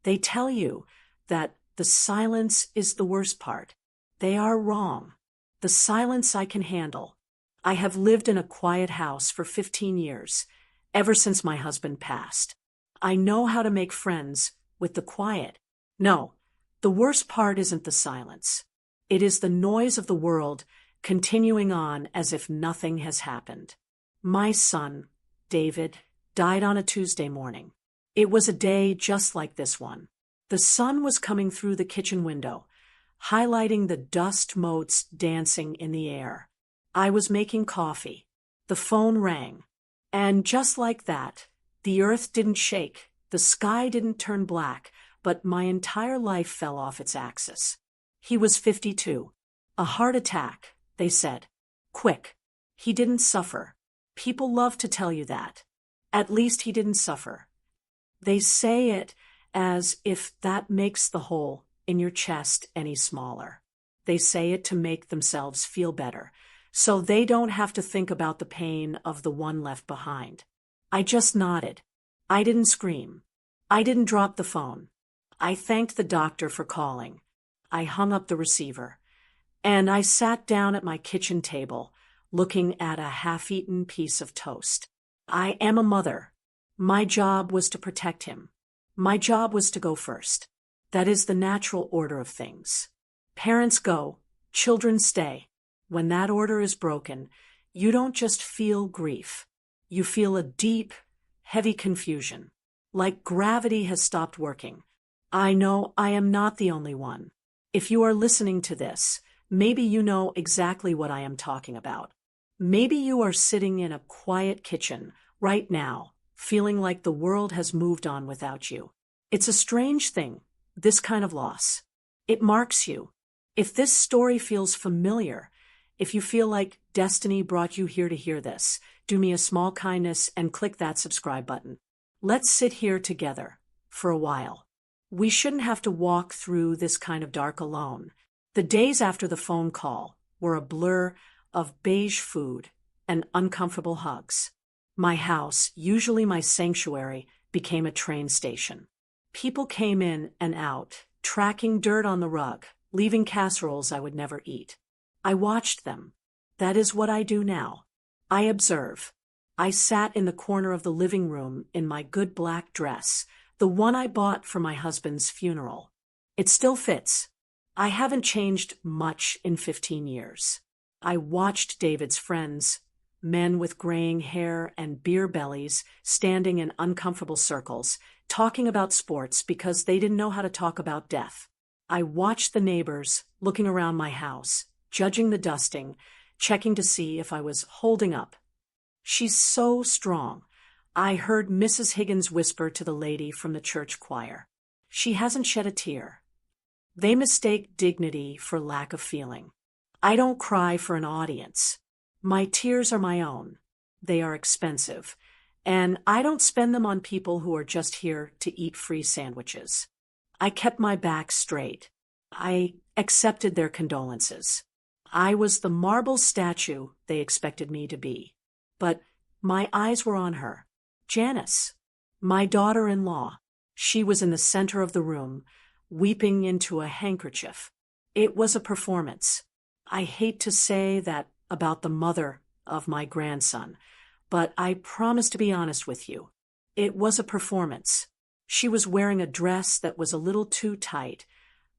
They tell you that the silence is the worst part. They are wrong. The silence I can handle. I have lived in a quiet house for 15 years, ever since my husband passed. I know how to make friends with the quiet. No, the worst part isn't the silence. It is the noise of the world continuing on as if nothing has happened. My son, David, died on a Tuesday morning. It was a day just like this one. The sun was coming through the kitchen window, highlighting the dust motes dancing in the air. I was making coffee. The phone rang. And just like that, the earth didn't shake, the sky didn't turn black, but my entire life fell off its axis. He was 52. A heart attack, they said. Quick. He didn't suffer. People love to tell you that. At least he didn't suffer. They say it as if that makes the hole in your chest any smaller. They say it to make themselves feel better, so they don't have to think about the pain of the one left behind. I just nodded. I didn't scream. I didn't drop the phone. I thanked the doctor for calling. I hung up the receiver. And I sat down at my kitchen table, looking at a half-eaten piece of toast. I am a mother. My job was to protect him. My job was to go first. That is the natural order of things. Parents go, children stay. When that order is broken, you don't just feel grief. You feel a deep, heavy confusion. Like gravity has stopped working. I know I am not the only one. If you are listening to this, maybe you know exactly what I am talking about. Maybe you are sitting in a quiet kitchen right now, feeling like the world has moved on without you. It's a strange thing, this kind of loss. It marks you. If this story feels familiar, if you feel like destiny brought you here to hear this, do me a small kindness and click that subscribe button. Let's sit here together for a while. We shouldn't have to walk through this kind of dark alone. The days after the phone call were a blur of beige food and uncomfortable hugs. My house, usually my sanctuary, became a train station. People came in and out, tracking dirt on the rug, leaving casseroles I would never eat. I watched them. That is what I do now. I observe. I sat in the corner of the living room in my good black dress, the one I bought for my husband's funeral. It still fits. I haven't changed much in 15 years. I watched David's friends, men with graying hair and beer bellies, standing in uncomfortable circles, talking about sports because they didn't know how to talk about death. I watched the neighbors looking around my house, judging the dusting, checking to see if I was holding up. She's so strong. I heard Mrs. Higgins whisper to the lady from the church choir. She hasn't shed a tear. They mistake dignity for lack of feeling. I don't cry for an audience. My tears are my own. They are expensive, and I don't spend them on people who are just here to eat free sandwiches. I kept my back straight. I accepted their condolences. I was the marble statue they expected me to be. But my eyes were on her. Janice, my daughter-in-law. She was in the center of the room, weeping into a handkerchief. It was a performance. I hate to say that about the mother of my grandson, but I promise to be honest with you. It was a performance. She was wearing a dress that was a little too tight,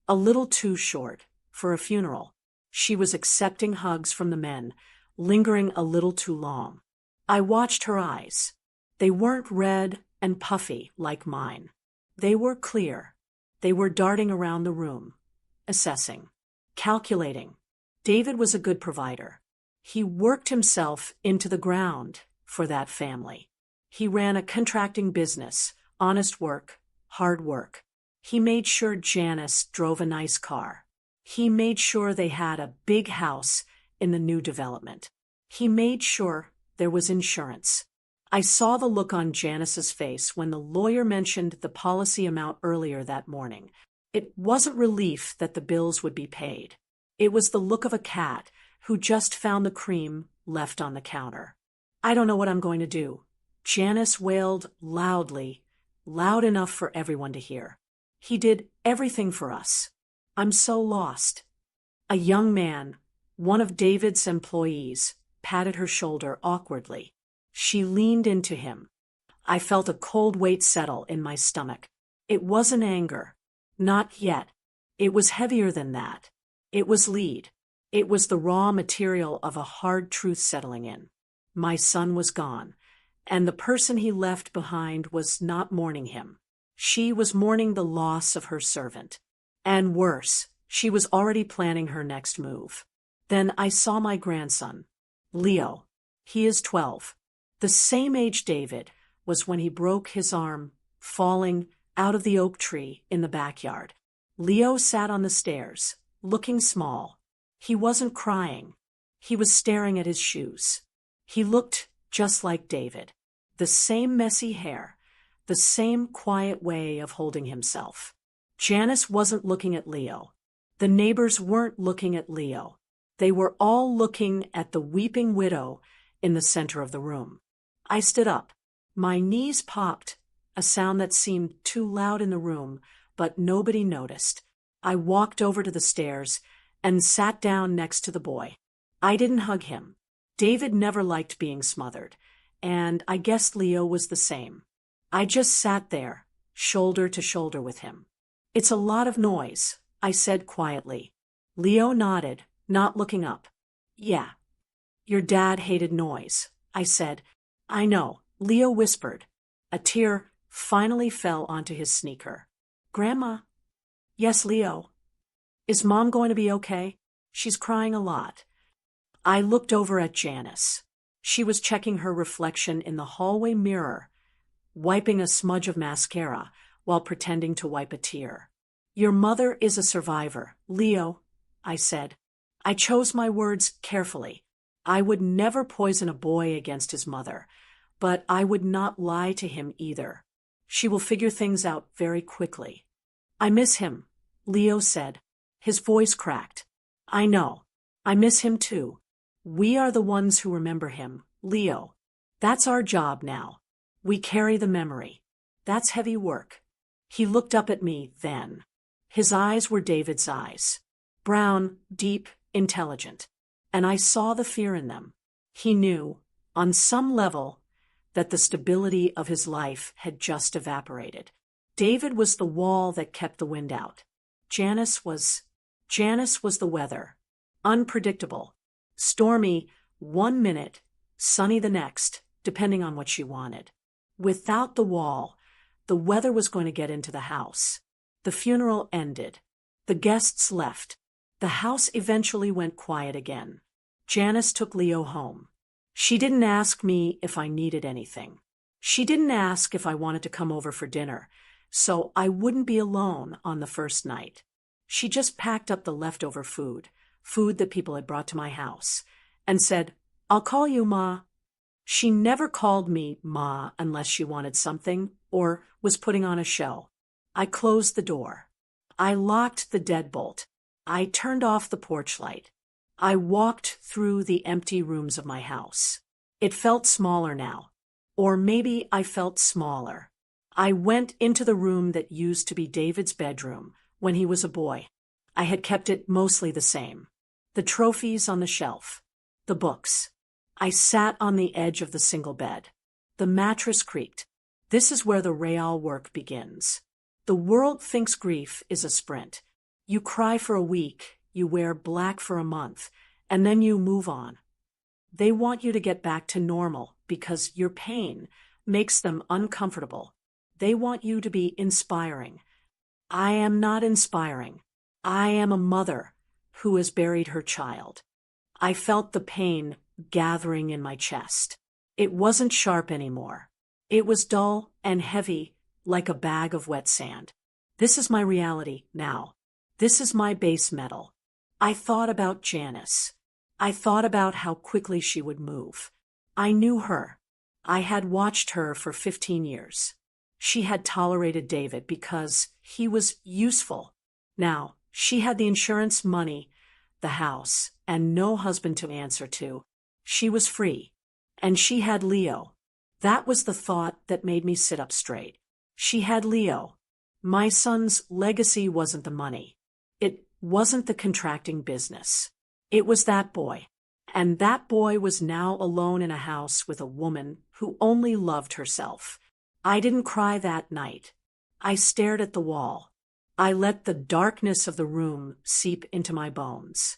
a little too short, for a funeral. She was accepting hugs from the men, lingering a little too long. I watched her eyes. They weren't red and puffy like mine. They were clear. They were darting around the room, assessing, calculating. David was a good provider. He worked himself into the ground for that family. He ran a contracting business, honest work, hard work. He made sure Janice drove a nice car. He made sure they had a big house in the new development. He made sure there was insurance. I saw the look on Janice's face when the lawyer mentioned the policy amount earlier that morning. It wasn't relief that the bills would be paid. It was the look of a cat who just found the cream left on the counter. I don't know what I'm going to do. Janice wailed loudly, loud enough for everyone to hear. He did everything for us. I'm so lost." A young man, one of David's employees, patted her shoulder awkwardly. She leaned into him. I felt a cold weight settle in my stomach. It wasn't anger. Not yet. It was heavier than that. It was lead. It was the raw material of a hard truth settling in. My son was gone, and the person he left behind was not mourning him. She was mourning the loss of her servant. And worse, she was already planning her next move. Then I saw my grandson, Leo. He is 12. The same age David was when he broke his arm, falling out of the oak tree in the backyard. Leo sat on the stairs, looking small. He wasn't crying. He was staring at his shoes. He looked just like David. The same messy hair, the same quiet way of holding himself. Janice wasn't looking at Leo. The neighbors weren't looking at Leo. They were all looking at the weeping widow in the center of the room. I stood up. My knees popped, a sound that seemed too loud in the room, but nobody noticed. I walked over to the stairs and sat down next to the boy. I didn't hug him. David never liked being smothered, and I guessed Leo was the same. I just sat there, shoulder to shoulder with him. "It's a lot of noise," I said quietly. Leo nodded, not looking up. "Yeah. Your dad hated noise," I said. "I know," Leo whispered. A tear finally fell onto his sneaker. "Grandma?" "Yes, Leo." "Is Mom going to be okay? She's crying a lot." I looked over at Janice. She was checking her reflection in the hallway mirror, wiping a smudge of mascara while pretending to wipe a tear. "Your mother is a survivor, Leo," I said. I chose my words carefully. I would never poison a boy against his mother, but I would not lie to him either. She will figure things out very quickly. "I miss him," Leo said. His voice cracked. "I know. I miss him too. We are the ones who remember him, Leo. That's our job now. We carry the memory. That's heavy work." He looked up at me then. His eyes were David's eyes. Brown, deep, intelligent. And I saw the fear in them. He knew, on some level, that the stability of his life had just evaporated. David was the wall that kept the wind out. Janice was the weather. Unpredictable. Stormy 1 minute, sunny the next, depending on what she wanted. Without the wall, the weather was going to get into the house. The funeral ended. The guests left. The house eventually went quiet again. Janice took Leo home. She didn't ask me if I needed anything. She didn't ask if I wanted to come over for dinner, so I wouldn't be alone on the first night. She just packed up the leftover food that people had brought to my house, and said, "I'll call you, Ma." She never called me Ma unless she wanted something or was putting on a show. I closed the door. I locked the deadbolt. I turned off the porch light. I walked through the empty rooms of my house. It felt smaller now. Or maybe I felt smaller. I went into the room that used to be David's bedroom when he was a boy. I had kept it mostly the same. The trophies on the shelf. The books. I sat on the edge of the single bed. The mattress creaked. This is where the real work begins. The world thinks grief is a sprint. You cry for a week, you wear black for a month, and then you move on. They want you to get back to normal because your pain makes them uncomfortable. They want you to be inspiring. I am not inspiring. I am a mother who has buried her child. I felt the pain gathering in my chest. It wasn't sharp anymore. It was dull and heavy, like a bag of wet sand. This is my reality now. This is my base metal. I thought about Janice. I thought about how quickly she would move. I knew her. I had watched her for 15 years. She had tolerated David because he was useful. Now, she had the insurance money, the house, and no husband to answer to. She was free. And she had Leo. That was the thought that made me sit up straight. She had Leo. My son's legacy wasn't the money. It wasn't the contracting business. It was that boy. And that boy was now alone in a house with a woman who only loved herself. I didn't cry that night. I stared at the wall. I let the darkness of the room seep into my bones.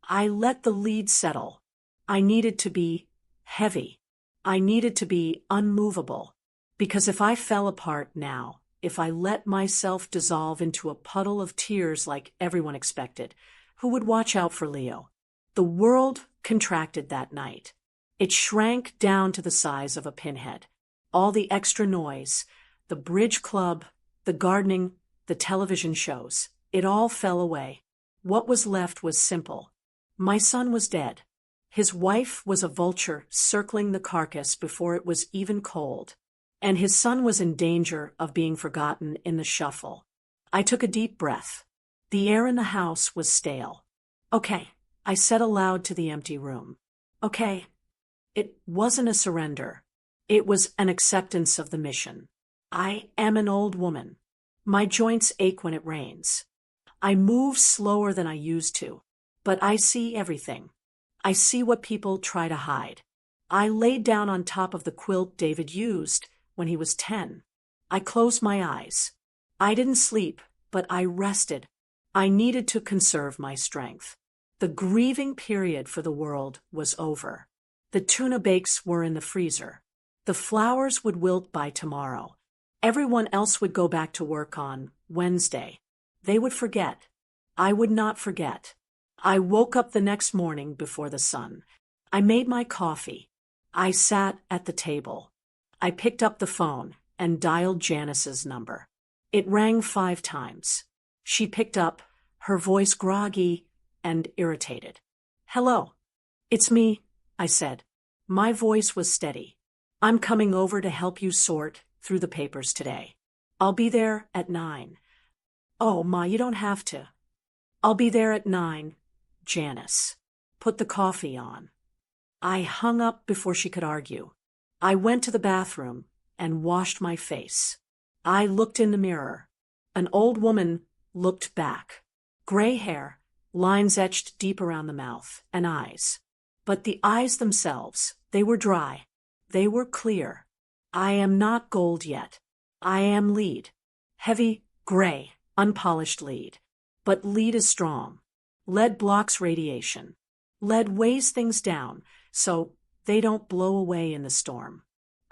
I let the lead settle. I needed to be heavy. I needed to be unmovable. Because if I fell apart now, if I let myself dissolve into a puddle of tears like everyone expected, who would watch out for Leo? The world contracted that night. It shrank down to the size of a pinhead. All the extra noise, the bridge club, the gardening, the television shows, it all fell away. What was left was simple. My son was dead. His wife was a vulture circling the carcass before it was even cold. And his son was in danger of being forgotten in the shuffle. I took a deep breath. The air in the house was stale. Okay, I said aloud to the empty room. Okay. It wasn't a surrender. It was an acceptance of the mission. I am an old woman. My joints ache when it rains. I move slower than I used to, but I see everything. I see what people try to hide. I laid down on top of the quilt David used when he was 10. I closed my eyes. I didn't sleep, but I rested. I needed to conserve my strength. The grieving period for the world was over. The tuna bakes were in the freezer. The flowers would wilt by tomorrow. Everyone else would go back to work on Wednesday. They would forget. I would not forget. I woke up the next morning before the sun. I made my coffee. I sat at the table. I picked up the phone and dialed Janice's number. It rang 5 times. She picked up, her voice groggy and irritated. "Hello. It's me," I said. My voice was steady. "I'm coming over to help you sort through the papers today. I'll be there at 9. "Oh, Ma, you don't have to." "I'll be there at 9. Janice. Put the coffee on." I hung up before she could argue. I went to the bathroom and washed my face. I looked in the mirror. An old woman looked back. Gray hair, lines etched deep around the mouth, and eyes. But the eyes themselves, they were dry. They were clear. I am not gold yet. I am lead. Heavy, gray, unpolished lead. But lead is strong. Lead blocks radiation. Lead weighs things down, so they don't blow away in the storm.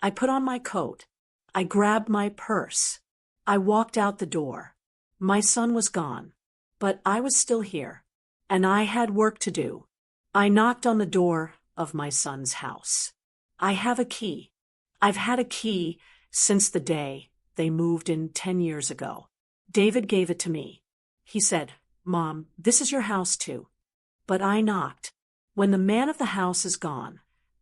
I put on my coat. I grabbed my purse. I walked out the door. My son was gone, but I was still here, and I had work to do. I knocked on the door of my son's house. I have a key. I've had a key since the day they moved in 10 years ago. David gave it to me. He said, "Mom, this is your house too." But I knocked. When the man of the house is gone,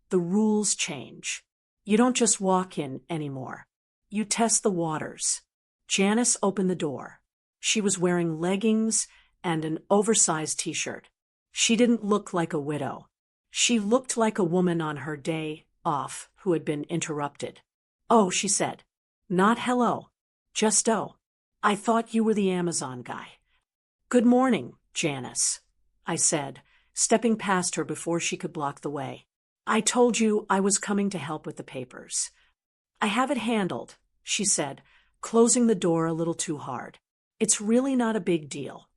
the rules change. You don't just walk in anymore. You test the waters. Janice opened the door. She was wearing leggings and an oversized t-shirt. She didn't look like a widow. She looked like a woman on her day off who had been interrupted. "Oh," she said. "Not hello. Just oh. I thought you were the Amazon guy." "Good morning, Janice," I said, stepping past her before she could block the way. "I told you I was coming to help with the papers." "I have it handled," she said, closing the door a little too hard. "It's really not a big deal."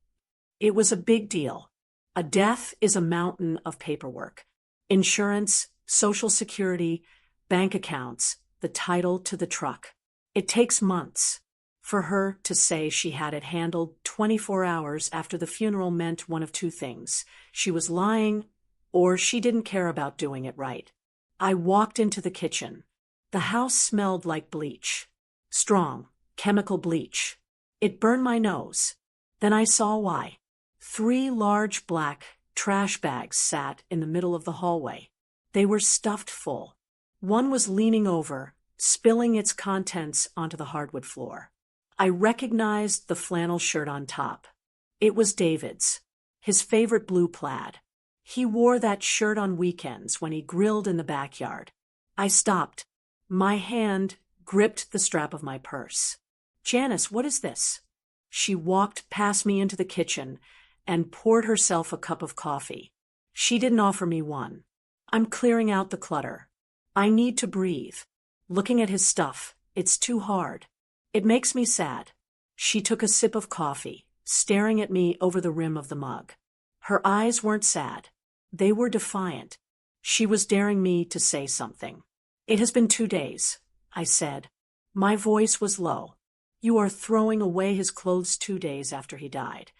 It was a big deal. A death is a mountain of paperwork. Insurance, Social Security, bank accounts, the title to the truck. It takes months. For her to say she had it handled 24 hours after the funeral meant one of two things. She was lying, or she didn't care about doing it right. I walked into the kitchen. The house smelled like bleach. Strong, chemical bleach. It burned my nose. Then I saw why. 3 large black trash bags sat in the middle of the hallway. They were stuffed full. One was leaning over, spilling its contents onto the hardwood floor. I recognized the flannel shirt on top. It was David's, his favorite blue plaid. He wore that shirt on weekends when he grilled in the backyard. I stopped. My hand gripped the strap of my purse. Janice, what is this? She walked past me into the kitchen and poured herself a cup of coffee. She didn't offer me one. I'm clearing out the clutter. I need to breathe. Looking at his stuff, it's too hard. It makes me sad. She took a sip of coffee, staring at me over the rim of the mug. Her eyes weren't sad. They were defiant. She was daring me to say something. It has been 2 days, I said. My voice was low. You are throwing away his clothes 2 days after he died.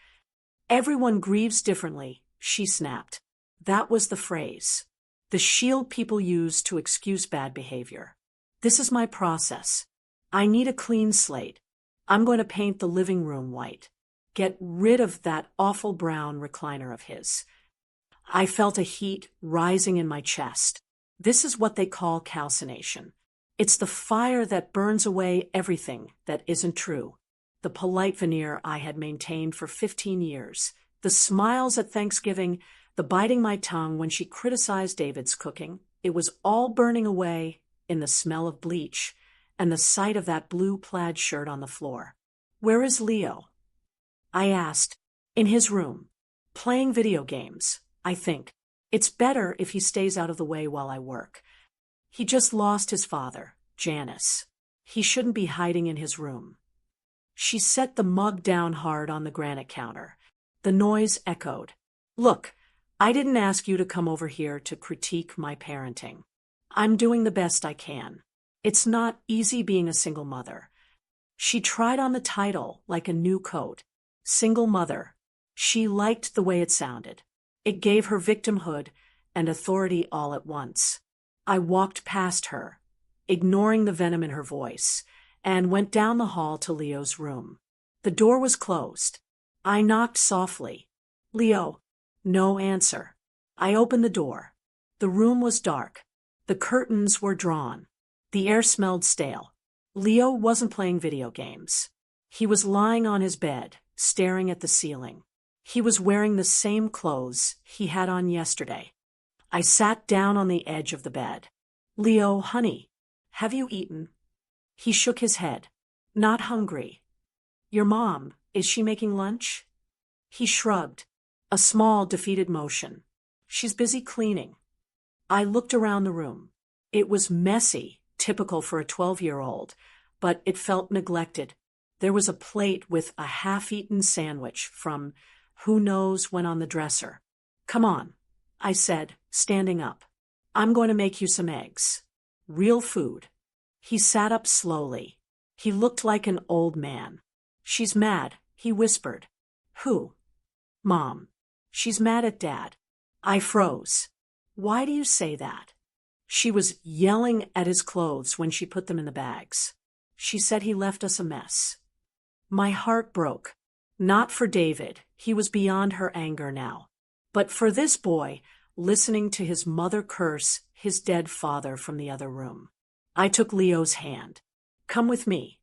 Everyone grieves differently, she snapped. That was the phrase. The shield people use to excuse bad behavior. This is my process. I need a clean slate. I'm going to paint the living room white. Get rid of that awful brown recliner of his. I felt a heat rising in my chest. This is what they call calcination. It's the fire that burns away everything that isn't true. The polite veneer I had maintained for 15 years, the smiles at Thanksgiving, the biting my tongue when she criticized David's cooking, it was all burning away in the smell of bleach and the sight of that blue plaid shirt on the floor. Where is Leo? I asked. In his room. Playing video games, I think. It's better if he stays out of the way while I work. He just lost his father, Janice. He shouldn't be hiding in his room. She set the mug down hard on the granite counter. The noise echoed. Look, I didn't ask you to come over here to critique my parenting. I'm doing the best I can. It's not easy being a single mother. She tried on the title like a new coat. Single mother. She liked the way it sounded. It gave her victimhood and authority all at once. I walked past her, ignoring the venom in her voice, and went down the hall to Leo's room. The door was closed. I knocked softly. Leo. No answer. I opened the door. The room was dark. The curtains were drawn. The air smelled stale. Leo wasn't playing video games. He was lying on his bed, staring at the ceiling. He was wearing the same clothes he had on yesterday. I sat down on the edge of the bed. Leo, honey, have you eaten? He shook his head. Not hungry. Your mom, is she making lunch? He shrugged. A small, defeated motion. She's busy cleaning. I looked around the room. It was messy, typical for a 12-year-old, but it felt neglected. There was a plate with a half-eaten sandwich from who knows when on the dresser. Come on, I said, standing up. I'm going to make you some eggs. Real food. He sat up slowly. He looked like an old man. She's mad, he whispered. Who? Mom. She's mad at Dad. I froze. Why do you say that? She was yelling at his clothes when she put them in the bags. She said he left us a mess. My heart broke. Not for David, he was beyond her anger now. But for this boy, listening to his mother curse his dead father from the other room. I took Leo's hand. Come with me.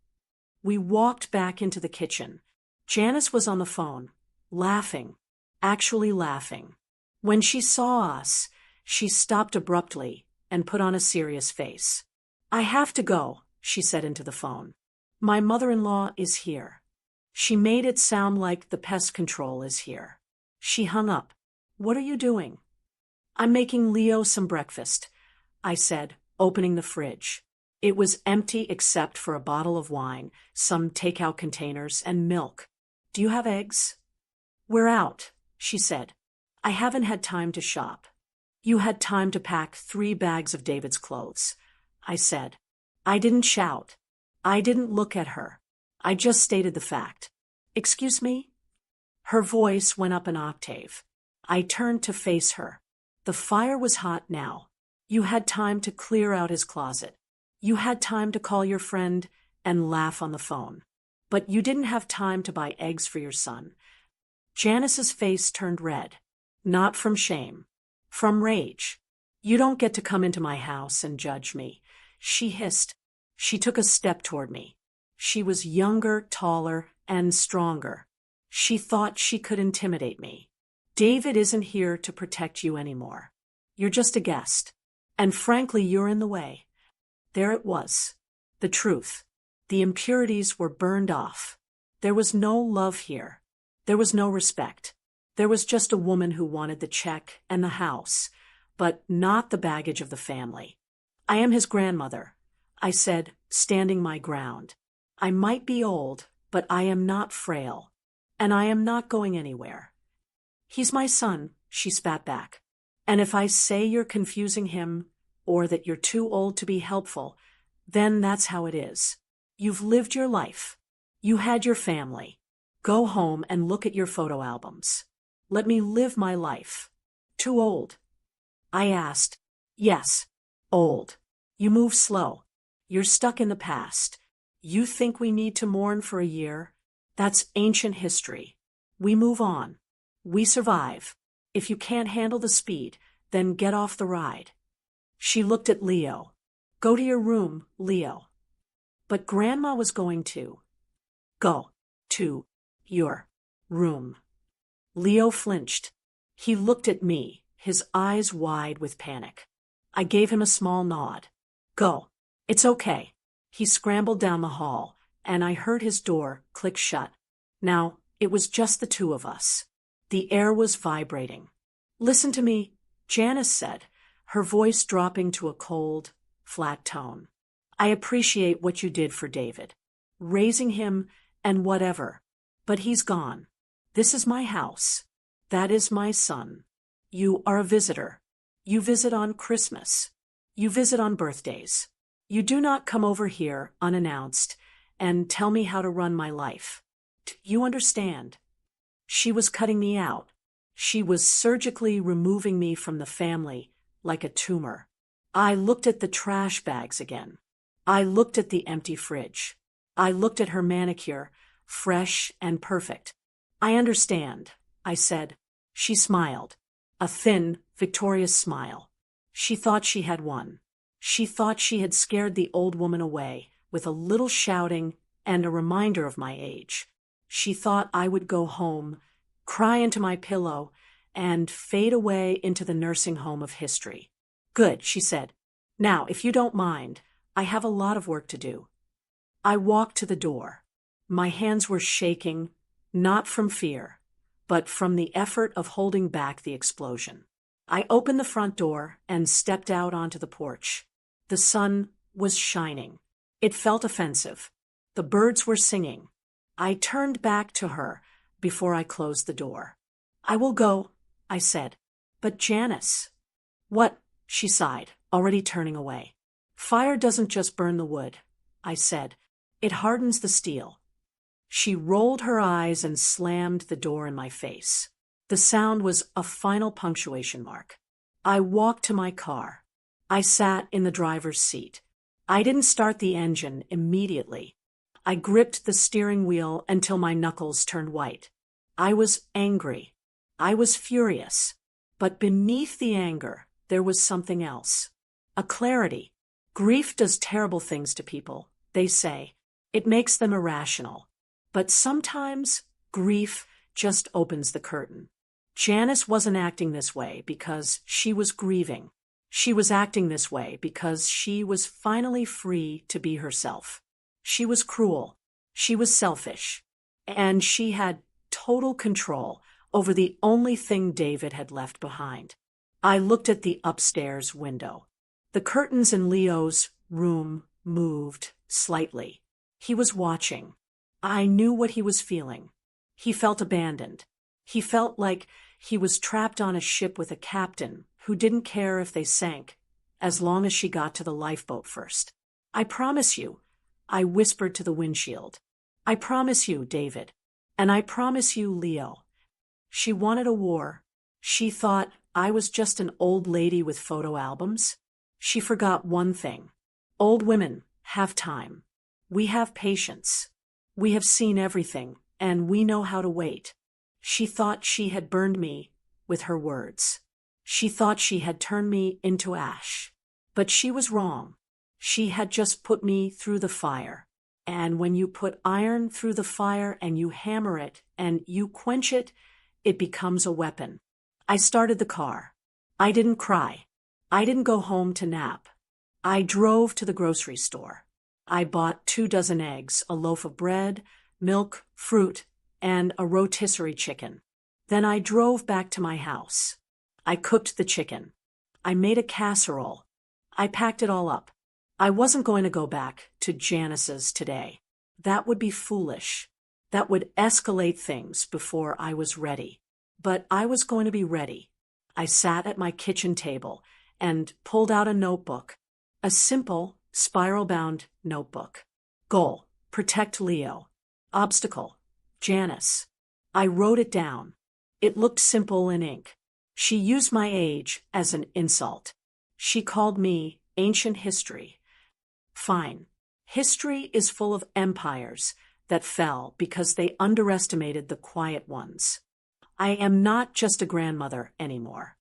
We walked back into the kitchen. Janice was on the phone, laughing, actually laughing. When she saw us, she stopped abruptly and put on a serious face. I have to go, she said into the phone. My mother-in-law is here. She made it sound like the pest control is here. She hung up. What are you doing? I'm making Leo some breakfast, I said, opening the fridge. It was empty except for a bottle of wine, some takeout containers, and milk. Do you have eggs? We're out, she said. I haven't had time to shop. You had time to pack 3 bags of David's clothes, I said. I didn't shout. I didn't look at her. I just stated the fact. Excuse me? Her voice went up an octave. I turned to face her. The fire was hot now. You had time to clear out his closet. You had time to call your friend and laugh on the phone. But you didn't have time to buy eggs for your son. Janice's face turned red. Not from shame. From rage. You don't get to come into my house and judge me, she hissed. She took a step toward me. She was younger, taller, and stronger. She thought she could intimidate me. David isn't here to protect you anymore. You're just a guest. And frankly, you're in the way. There it was. The truth. The impurities were burned off. There was no love here. There was no respect. There was just a woman who wanted the check and the house, but not the baggage of the family. I am his grandmother, I said, standing my ground. I might be old, but I am not frail, and I am not going anywhere. He's my son, she spat back. And if I say you're confusing him, or that you're too old to be helpful, then that's how it is. You've lived your life. You had your family. Go home and look at your photo albums. Let me live my life. Too old? I asked. Yes, old. You move slow. You're stuck in the past. You think we need to mourn for a year? That's ancient history. We move on. We survive. If you can't handle the speed, then get off the ride. She looked at Leo. Go to your room, Leo. But Grandma was going to. Go to your room. Leo flinched. He looked at me, his eyes wide with panic. I gave him a small nod. Go. It's okay. He scrambled down the hall, and I heard his door click shut. Now, it was just the two of us. The air was vibrating. Listen to me, Janice said, her voice dropping to a cold, flat tone. I appreciate what you did for David. Raising him and whatever. But he's gone. This is my house. That is my son. You are a visitor. You visit on Christmas. You visit on birthdays. You do not come over here unannounced and tell me how to run my life. You understand? She was cutting me out. She was surgically removing me from the family like a tumor. I looked at the trash bags again. I looked at the empty fridge. I looked at her manicure, fresh and perfect. I understand, I said. She smiled. A thin, victorious smile. She thought she had won. She thought she had scared the old woman away with a little shouting and a reminder of my age. She thought I would go home, cry into my pillow, and fade away into the nursing home of history. Good, she said. Now, if you don't mind, I have a lot of work to do. I walked to the door. My hands were shaking, not from fear, but from the effort of holding back the explosion. I opened the front door and stepped out onto the porch. The sun was shining. It felt offensive. The birds were singing. I turned back to her before I closed the door. I will go, I said. But Janice. What? She sighed, already turning away. Fire doesn't just burn the wood, I said. It hardens the steel. She rolled her eyes and slammed the door in my face. The sound was a final punctuation mark. I walked to my car. I sat in the driver's seat. I didn't start the engine immediately. I gripped the steering wheel until my knuckles turned white. I was angry. I was furious. But beneath the anger, there was something else. A clarity. Grief does terrible things to people, they say. It makes them irrational. But sometimes grief just opens the curtain. Janice wasn't acting this way because she was grieving. She was acting this way because she was finally free to be herself. She was cruel. She was selfish. And she had total control over the only thing David had left behind. I looked at the upstairs window. The curtains in Leo's room moved slightly. He was watching. I knew what he was feeling. He felt abandoned. He felt like he was trapped on a ship with a captain who didn't care if they sank, as long as she got to the lifeboat first. I promise you, I whispered to the windshield. I promise you, David. And I promise you, Leo. She wanted a war. She thought I was just an old lady with photo albums. She forgot one thing. Old women have time. We have patience. We have seen everything, and we know how to wait. She thought she had burned me with her words. She thought she had turned me into ash. But she was wrong. She had just put me through the fire. And when you put iron through the fire and you hammer it and you quench it, it becomes a weapon. I started the car. I didn't cry. I didn't go home to nap. I drove to the grocery store. I bought 2 dozen eggs, a loaf of bread, milk, fruit, and a rotisserie chicken. Then I drove back to my house. I cooked the chicken. I made a casserole. I packed it all up. I wasn't going to go back to Janice's today. That would be foolish. That would escalate things before I was ready. But I was going to be ready. I sat at my kitchen table and pulled out a notebook. A simple, spiral-bound notebook. Goal: protect Leo. Obstacle: Janice. I wrote it down. It looked simple in ink. She used my age as an insult. She called me ancient history. Fine. History is full of empires that fell because they underestimated the quiet ones. I am not just a grandmother anymore.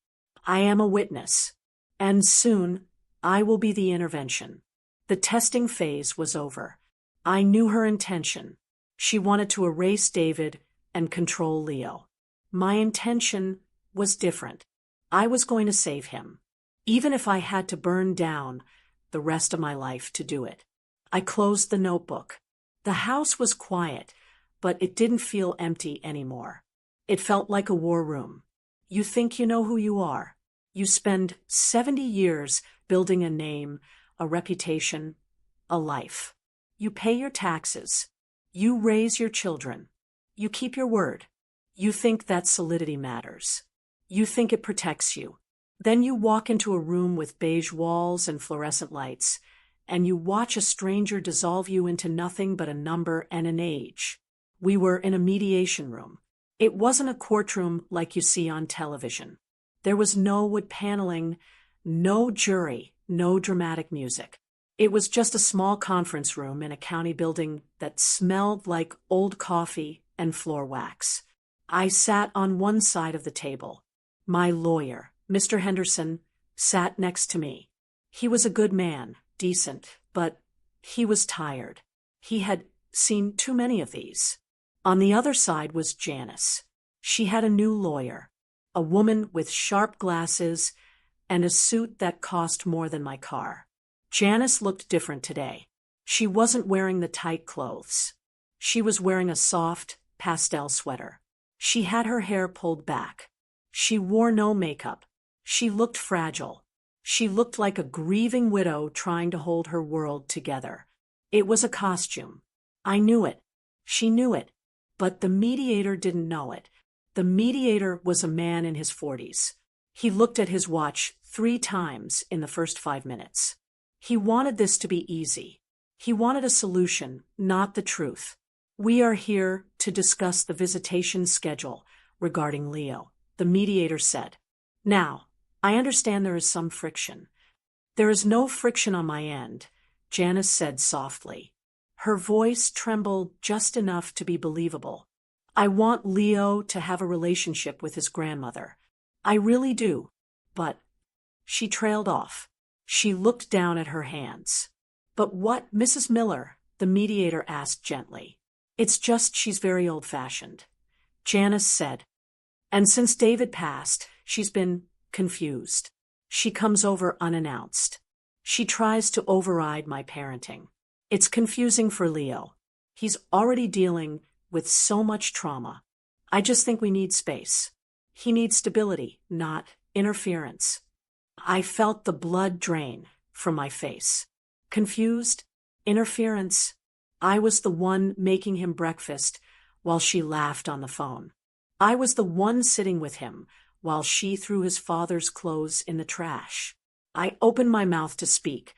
I am a witness. And soon, I will be the intervention. The testing phase was over. I knew her intention. She wanted to erase David and control Leo. My intention was different. I was going to save him, even if I had to burn down the rest of my life to do it. I closed the notebook. The house was quiet, but it didn't feel empty anymore. It felt like a war room. You think you know who you are. You spend 70 years building a name, a reputation, a life. You pay your taxes. You raise your children. You keep your word. You think that solidity matters. You think it protects you. Then you walk into a room with beige walls and fluorescent lights, and you watch a stranger dissolve you into nothing but a number and an age. We were in a mediation room. It wasn't a courtroom like you see on television. There was no wood paneling, no jury, no dramatic music. It was just a small conference room in a county building that smelled like old coffee and floor wax. I sat on one side of the table. My lawyer, Mr. Henderson, sat next to me. He was a good man, decent, but he was tired. He had seen too many of these. On the other side was Janice. She had a new lawyer, a woman with sharp glasses and a suit that cost more than my car. Janice looked different today. She wasn't wearing the tight clothes. She was wearing a soft, pastel sweater. She had her hair pulled back. She wore no makeup. She looked fragile. She looked like a grieving widow trying to hold her world together. It was a costume. I knew it. She knew it. But the mediator didn't know it. The mediator was a man in his 40s. He looked at his watch 3 times in the first 5 minutes. He wanted this to be easy. He wanted a solution, not the truth. We are here to discuss the visitation schedule regarding Leo, the mediator said. Now, I understand there is some friction. There is no friction on my end, Janice said softly. Her voice trembled just enough to be believable. I want Leo to have a relationship with his grandmother. I really do. But she trailed off. She looked down at her hands. But what, Mrs. Miller? The mediator asked gently. It's just she's very old-fashioned, Janice said. And since David passed, she's been confused. She comes over unannounced. She tries to override my parenting. It's confusing for Leo. He's already dealing with so much trauma. I just think we need space. He needs stability, not interference. I felt the blood drain from my face. Confused? Interference? I was the one making him breakfast while she laughed on the phone. I was the one sitting with him while she threw his father's clothes in the trash. I opened my mouth to speak,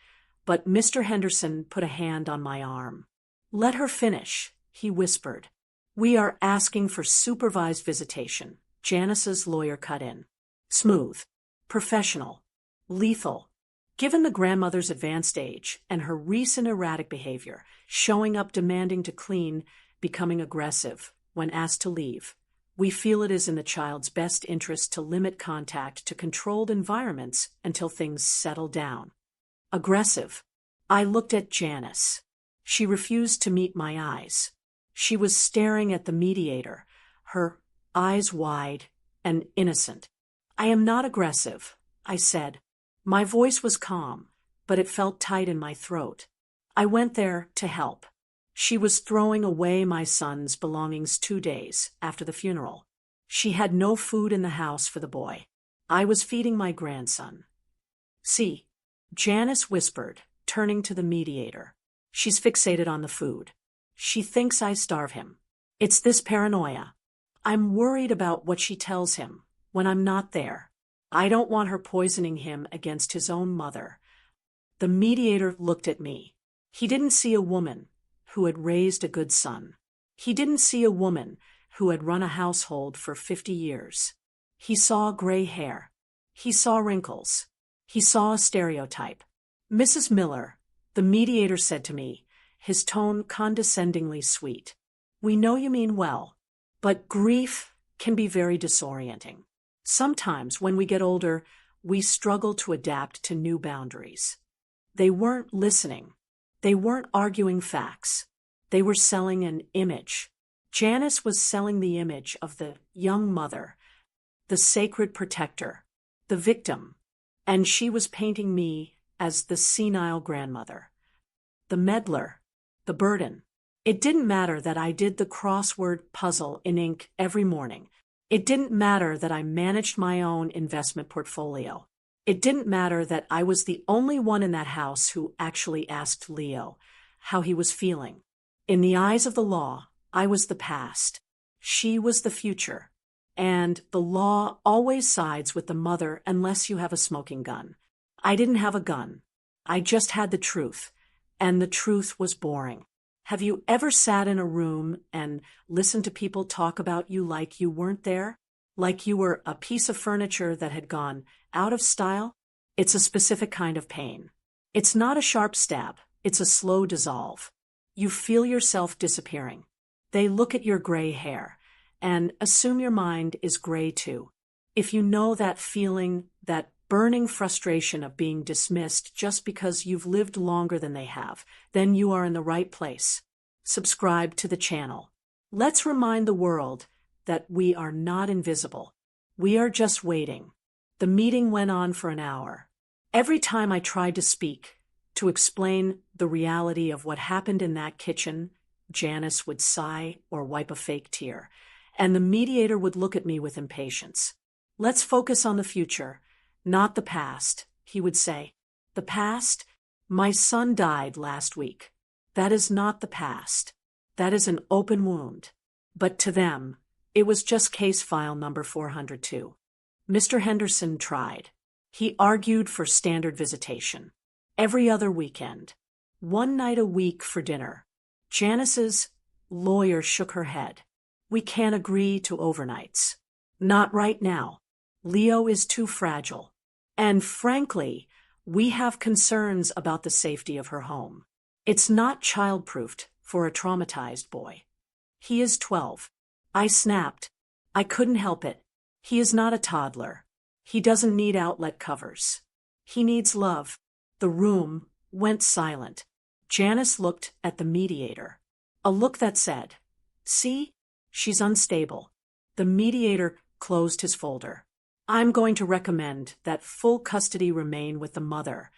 but Mr. Henderson put a hand on my arm. Let her finish, he whispered. We are asking for supervised visitation, Janice's lawyer cut in. Smooth, professional, lethal. Given the grandmother's advanced age and her recent erratic behavior, showing up demanding to clean, becoming aggressive when asked to leave, we feel it is in the child's best interest to limit contact to controlled environments until things settle down. Aggressive. I looked at Janice. She refused to meet my eyes. She was staring at the mediator, her eyes wide and innocent. I am not aggressive, I said. My voice was calm, but it felt tight in my throat. I went there to help. She was throwing away my son's belongings 2 days after the funeral. She had no food in the house for the boy. I was feeding my grandson. See, Janice whispered, turning to the mediator. She's fixated on the food. She thinks I starve him. It's this paranoia. I'm worried about what she tells him when I'm not there. I don't want her poisoning him against his own mother. The mediator looked at me. He didn't see a woman who had raised a good son. He didn't see a woman who had run a household for 50 years. He saw gray hair. He saw wrinkles. He saw a stereotype. Mrs. Miller, the mediator said to me, his tone condescendingly sweet. We know you mean well, but grief can be very disorienting. Sometimes when we get older, we struggle to adapt to new boundaries. They weren't listening. They weren't arguing facts. They were selling an image. Janice was selling the image of the young mother, the sacred protector, the victim, and she was painting me as the senile grandmother, the meddler, the burden. It didn't matter that I did the crossword puzzle in ink every morning. It didn't matter that I managed my own investment portfolio. It didn't matter that I was the only one in that house who actually asked Leo how he was feeling. In the eyes of the law, I was the past. She was the future. And the law always sides with the mother unless you have a smoking gun. I didn't have a gun. I just had the truth. And the truth was boring. Have you ever sat in a room and listened to people talk about you like you weren't there? Like you were a piece of furniture that had gone out of style? It's a specific kind of pain. It's not a sharp stab. It's a slow dissolve. You feel yourself disappearing. They look at your gray hair and assume your mind is gray too. If you know that feeling, that burning frustration of being dismissed just because you've lived longer than they have, then you are in the right place. Subscribe to the channel. Let's remind the world that we are not invisible. We are just waiting. The meeting went on for an hour. Every time I tried to speak, to explain the reality of what happened in that kitchen, Janice would sigh or wipe a fake tear, and the mediator would look at me with impatience. Let's focus on the future, not the past, he would say. The past? My son died last week. That is not the past. That is an open wound. But to them, it was just case file number 402. Mr. Henderson tried. He argued for standard visitation. Every other weekend. 1 night a week for dinner. Janice's lawyer shook her head. We can't agree to overnights. Not right now. Leo is too fragile. And frankly, we have concerns about the safety of her home. It's not child-proofed for a traumatized boy. He is 12. I snapped. I couldn't help it. He is not a toddler. He doesn't need outlet covers. He needs love. The room went silent. Janice looked at the mediator. A look that said, "See? She's unstable." The mediator closed his folder. I'm going to recommend that full custody remain with the mother,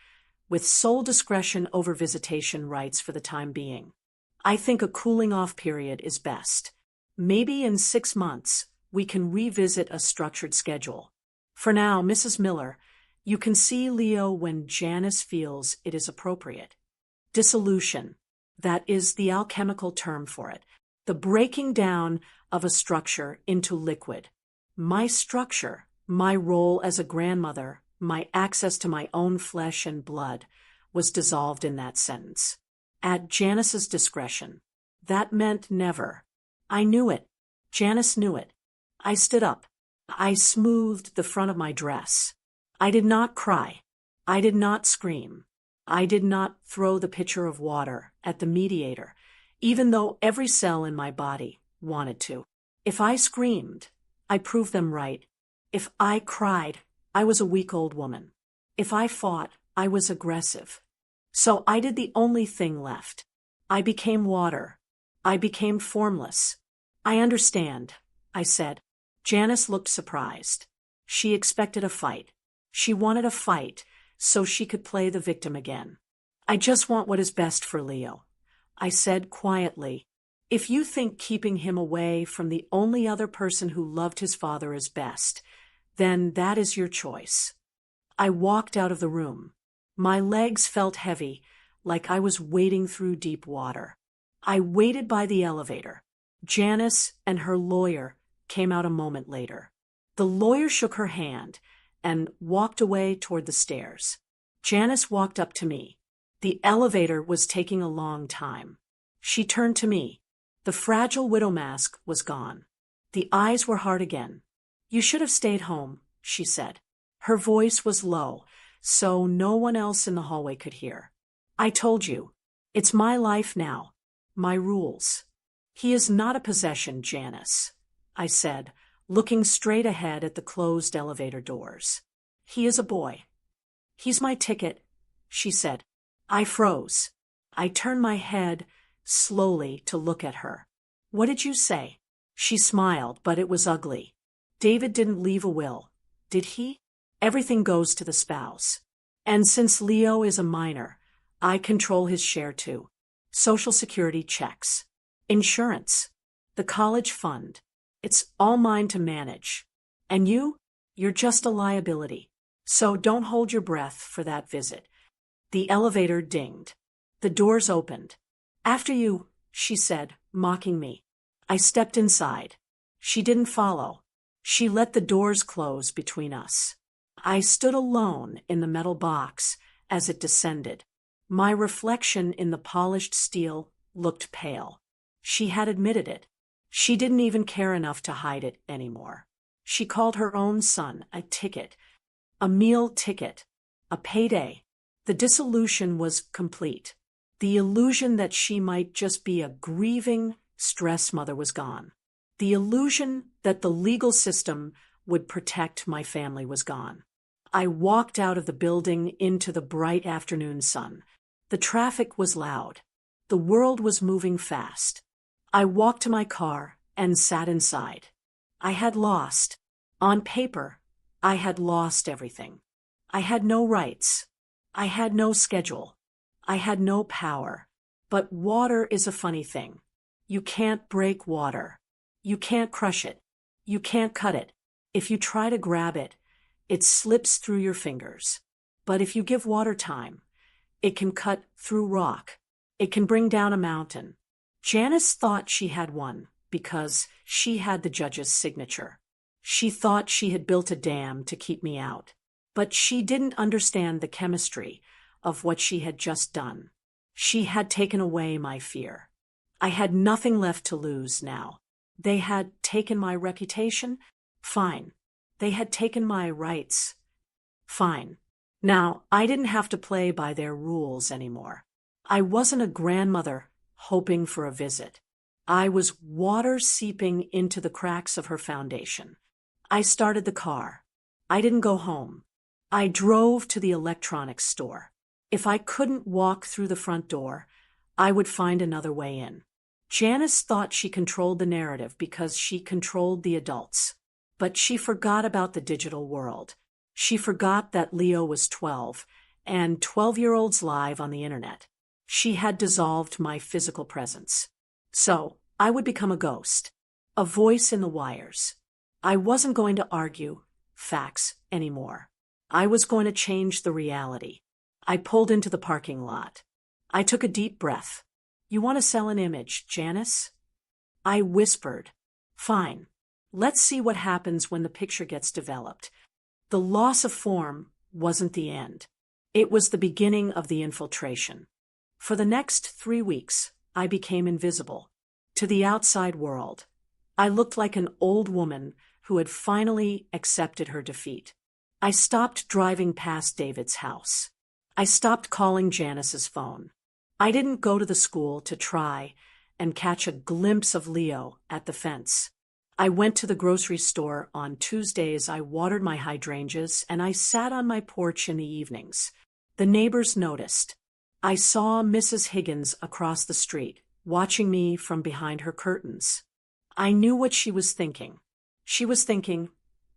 with sole discretion over visitation rights for the time being. I think a cooling-off period is best. Maybe in 6 months, we can revisit a structured schedule. For now, Mrs. Miller, you can see Leo when Janice feels it is appropriate. Dissolution, that is the alchemical term for it, the breaking down of a structure into liquid. My structure, my role as a grandmother, my access to my own flesh and blood, was dissolved in that sentence. At Janice's discretion. That meant never. I knew it. Janice knew it. I stood up. I smoothed the front of my dress. I did not cry. I did not scream. I did not throw the pitcher of water at the mediator, even though every cell in my body wanted to. If I screamed, I proved them right. If I cried, I was a weak old woman. If I fought, I was aggressive. So I did the only thing left. I became water. I became formless. I understand, I said. Janice looked surprised. She expected a fight. She wanted a fight so she could play the victim again. I just want what is best for Leo. I said quietly, if you think keeping him away from the only other person who loved his father is best, then that is your choice. I walked out of the room. My legs felt heavy, like I was wading through deep water. I waited by the elevator. Janice and her lawyer came out a moment later. The lawyer shook her hand and walked away toward the stairs. Janice walked up to me. The elevator was taking a long time. She turned to me. The fragile widow mask was gone. The eyes were hard again. You should have stayed home, she said. Her voice was low, so no one else in the hallway could hear. I told you. It's my life now. My rules. He is not a possession, Janice, I said, looking straight ahead at the closed elevator doors. He is a boy. He's my ticket, she said. I froze. I turned my head slowly to look at her. What did you say? She smiled, but it was ugly. David didn't leave a will, did he? Everything goes to the spouse. And since Leo is a minor, I control his share too. Social Security checks. Insurance. The college fund. It's all mine to manage. And you're just a liability. So don't hold your breath for that visit. The elevator dinged. The doors opened. After you, she said, mocking me. I stepped inside. She didn't follow. She let the doors close between us. I stood alone in the metal box as it descended. My reflection in the polished steel looked pale. She had admitted it. She didn't even care enough to hide it anymore. She called her own son a ticket, a meal ticket, a payday. The dissolution was complete. The illusion that she might just be a grieving, stressed mother was gone. The illusion that the legal system would protect my family was gone. I walked out of the building into the bright afternoon sun. The traffic was loud. The world was moving fast. I walked to my car and sat inside. I had lost. On paper, I had lost everything. I had no rights. I had no schedule. I had no power. But water is a funny thing. You can't break water. You can't crush it. You can't cut it. If you try to grab it, it slips through your fingers. But if you give water time, it can cut through rock. It can bring down a mountain. Janice thought she had won because she had the judge's signature. She thought she had built a dam to keep me out. But she didn't understand the chemistry of what she had just done. She had taken away my fear. I had nothing left to lose now. They had taken my reputation? Fine. They had taken my rights? Fine. Now, I didn't have to play by their rules anymore. I wasn't a grandmother hoping for a visit. I was water seeping into the cracks of her foundation. I started the car. I didn't go home. I drove to the electronics store. If I couldn't walk through the front door, I would find another way in. Janice thought she controlled the narrative because she controlled the adults. But she forgot about the digital world. She forgot that Leo was 12, and 12-year-olds live on the internet. She had dissolved my physical presence. So, I would become a ghost, a voice in the wires. I wasn't going to argue facts anymore. I was going to change the reality. I pulled into the parking lot. I took a deep breath. You want to sell an image, Janice? I whispered. Fine. Let's see what happens when the picture gets developed. The loss of form wasn't the end. It was the beginning of the infiltration. For the next 3 weeks, I became invisible. To the outside world, I looked like an old woman who had finally accepted her defeat. I stopped driving past David's house. I stopped calling Janice's phone. I didn't go to the school to try and catch a glimpse of Leo at the fence. I went to the grocery store on Tuesdays. I watered my hydrangeas, and I sat on my porch in the evenings. The neighbors noticed. I saw Mrs. Higgins across the street, watching me from behind her curtains. I knew what she was thinking. She was thinking,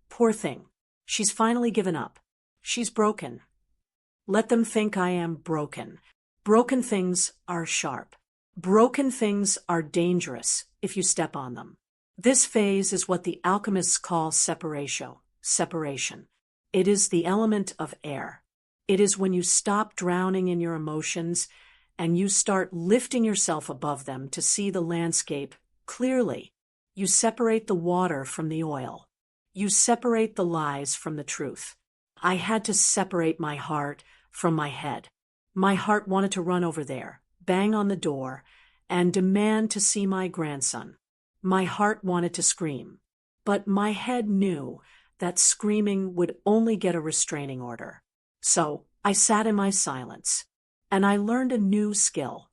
poor thing, she's finally given up. She's broken. Let them think I am broken. Broken things are sharp. Broken things are dangerous if you step on them. This phase is what the alchemists call separatio, separation. It is the element of air. It is when you stop drowning in your emotions and you start lifting yourself above them to see the landscape clearly. You separate the water from the oil. You separate the lies from the truth. I had to separate my heart from my head. My heart wanted to run over there, bang on the door, and demand to see my grandson. My heart wanted to scream. But my head knew that screaming would only get a restraining order. So I sat in my silence, and I learned a new skill.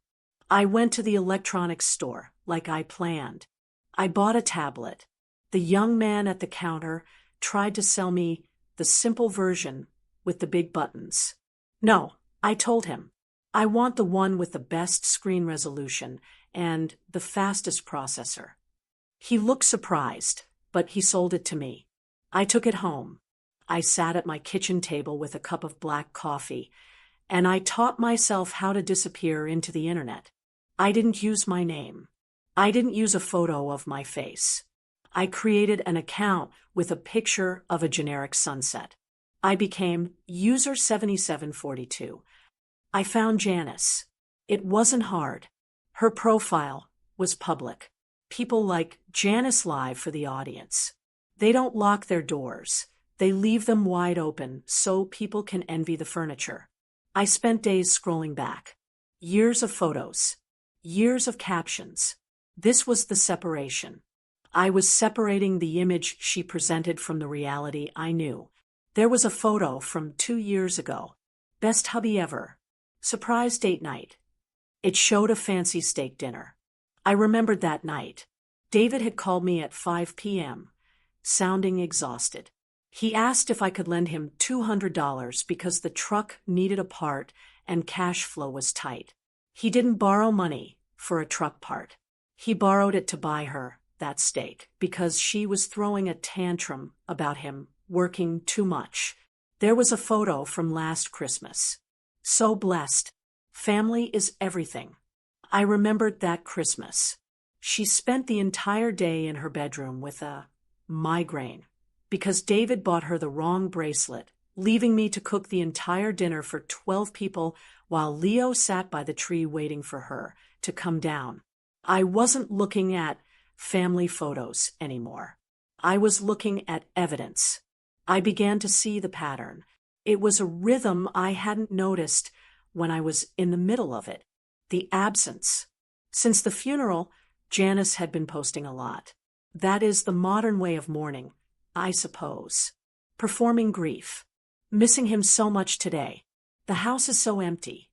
I went to the electronics store, like I planned. I bought a tablet. The young man at the counter tried to sell me the simple version with the big buttons. No, I told him, I want the one with the best screen resolution and the fastest processor. He looked surprised, but he sold it to me. I took it home. I sat at my kitchen table with a cup of black coffee, and I taught myself how to disappear into the internet. I didn't use my name. I didn't use a photo of my face. I created an account with a picture of a generic sunset. I became user 7742. I found Janice. It wasn't hard. Her profile was public. People like Janice live for the audience. They don't lock their doors. They leave them wide open so people can envy the furniture. I spent days scrolling back. Years of photos. Years of captions. This was the separation. I was separating the image she presented from the reality I knew. There was a photo from 2 years ago. Best hubby ever. Surprise date night. It showed a fancy steak dinner. I remembered that night. David had called me at 5 p.m., sounding exhausted. He asked if I could lend him $200 because the truck needed a part and cash flow was tight. He didn't borrow money for a truck part. He borrowed it to buy her that steak because she was throwing a tantrum about him working too much. There was a photo from last Christmas. So blessed. Family is everything. I remembered that Christmas. She spent the entire day in her bedroom with a migraine because David bought her the wrong bracelet, leaving me to cook the entire dinner for 12 people while Leo sat by the tree waiting for her to come down. I wasn't looking at family photos anymore. I was looking at evidence. I began to see the pattern. It was a rhythm I hadn't noticed when I was in the middle of it. The absence. Since the funeral, Janice had been posting a lot. That is the modern way of mourning, I suppose. Performing grief. Missing him so much today. The house is so empty.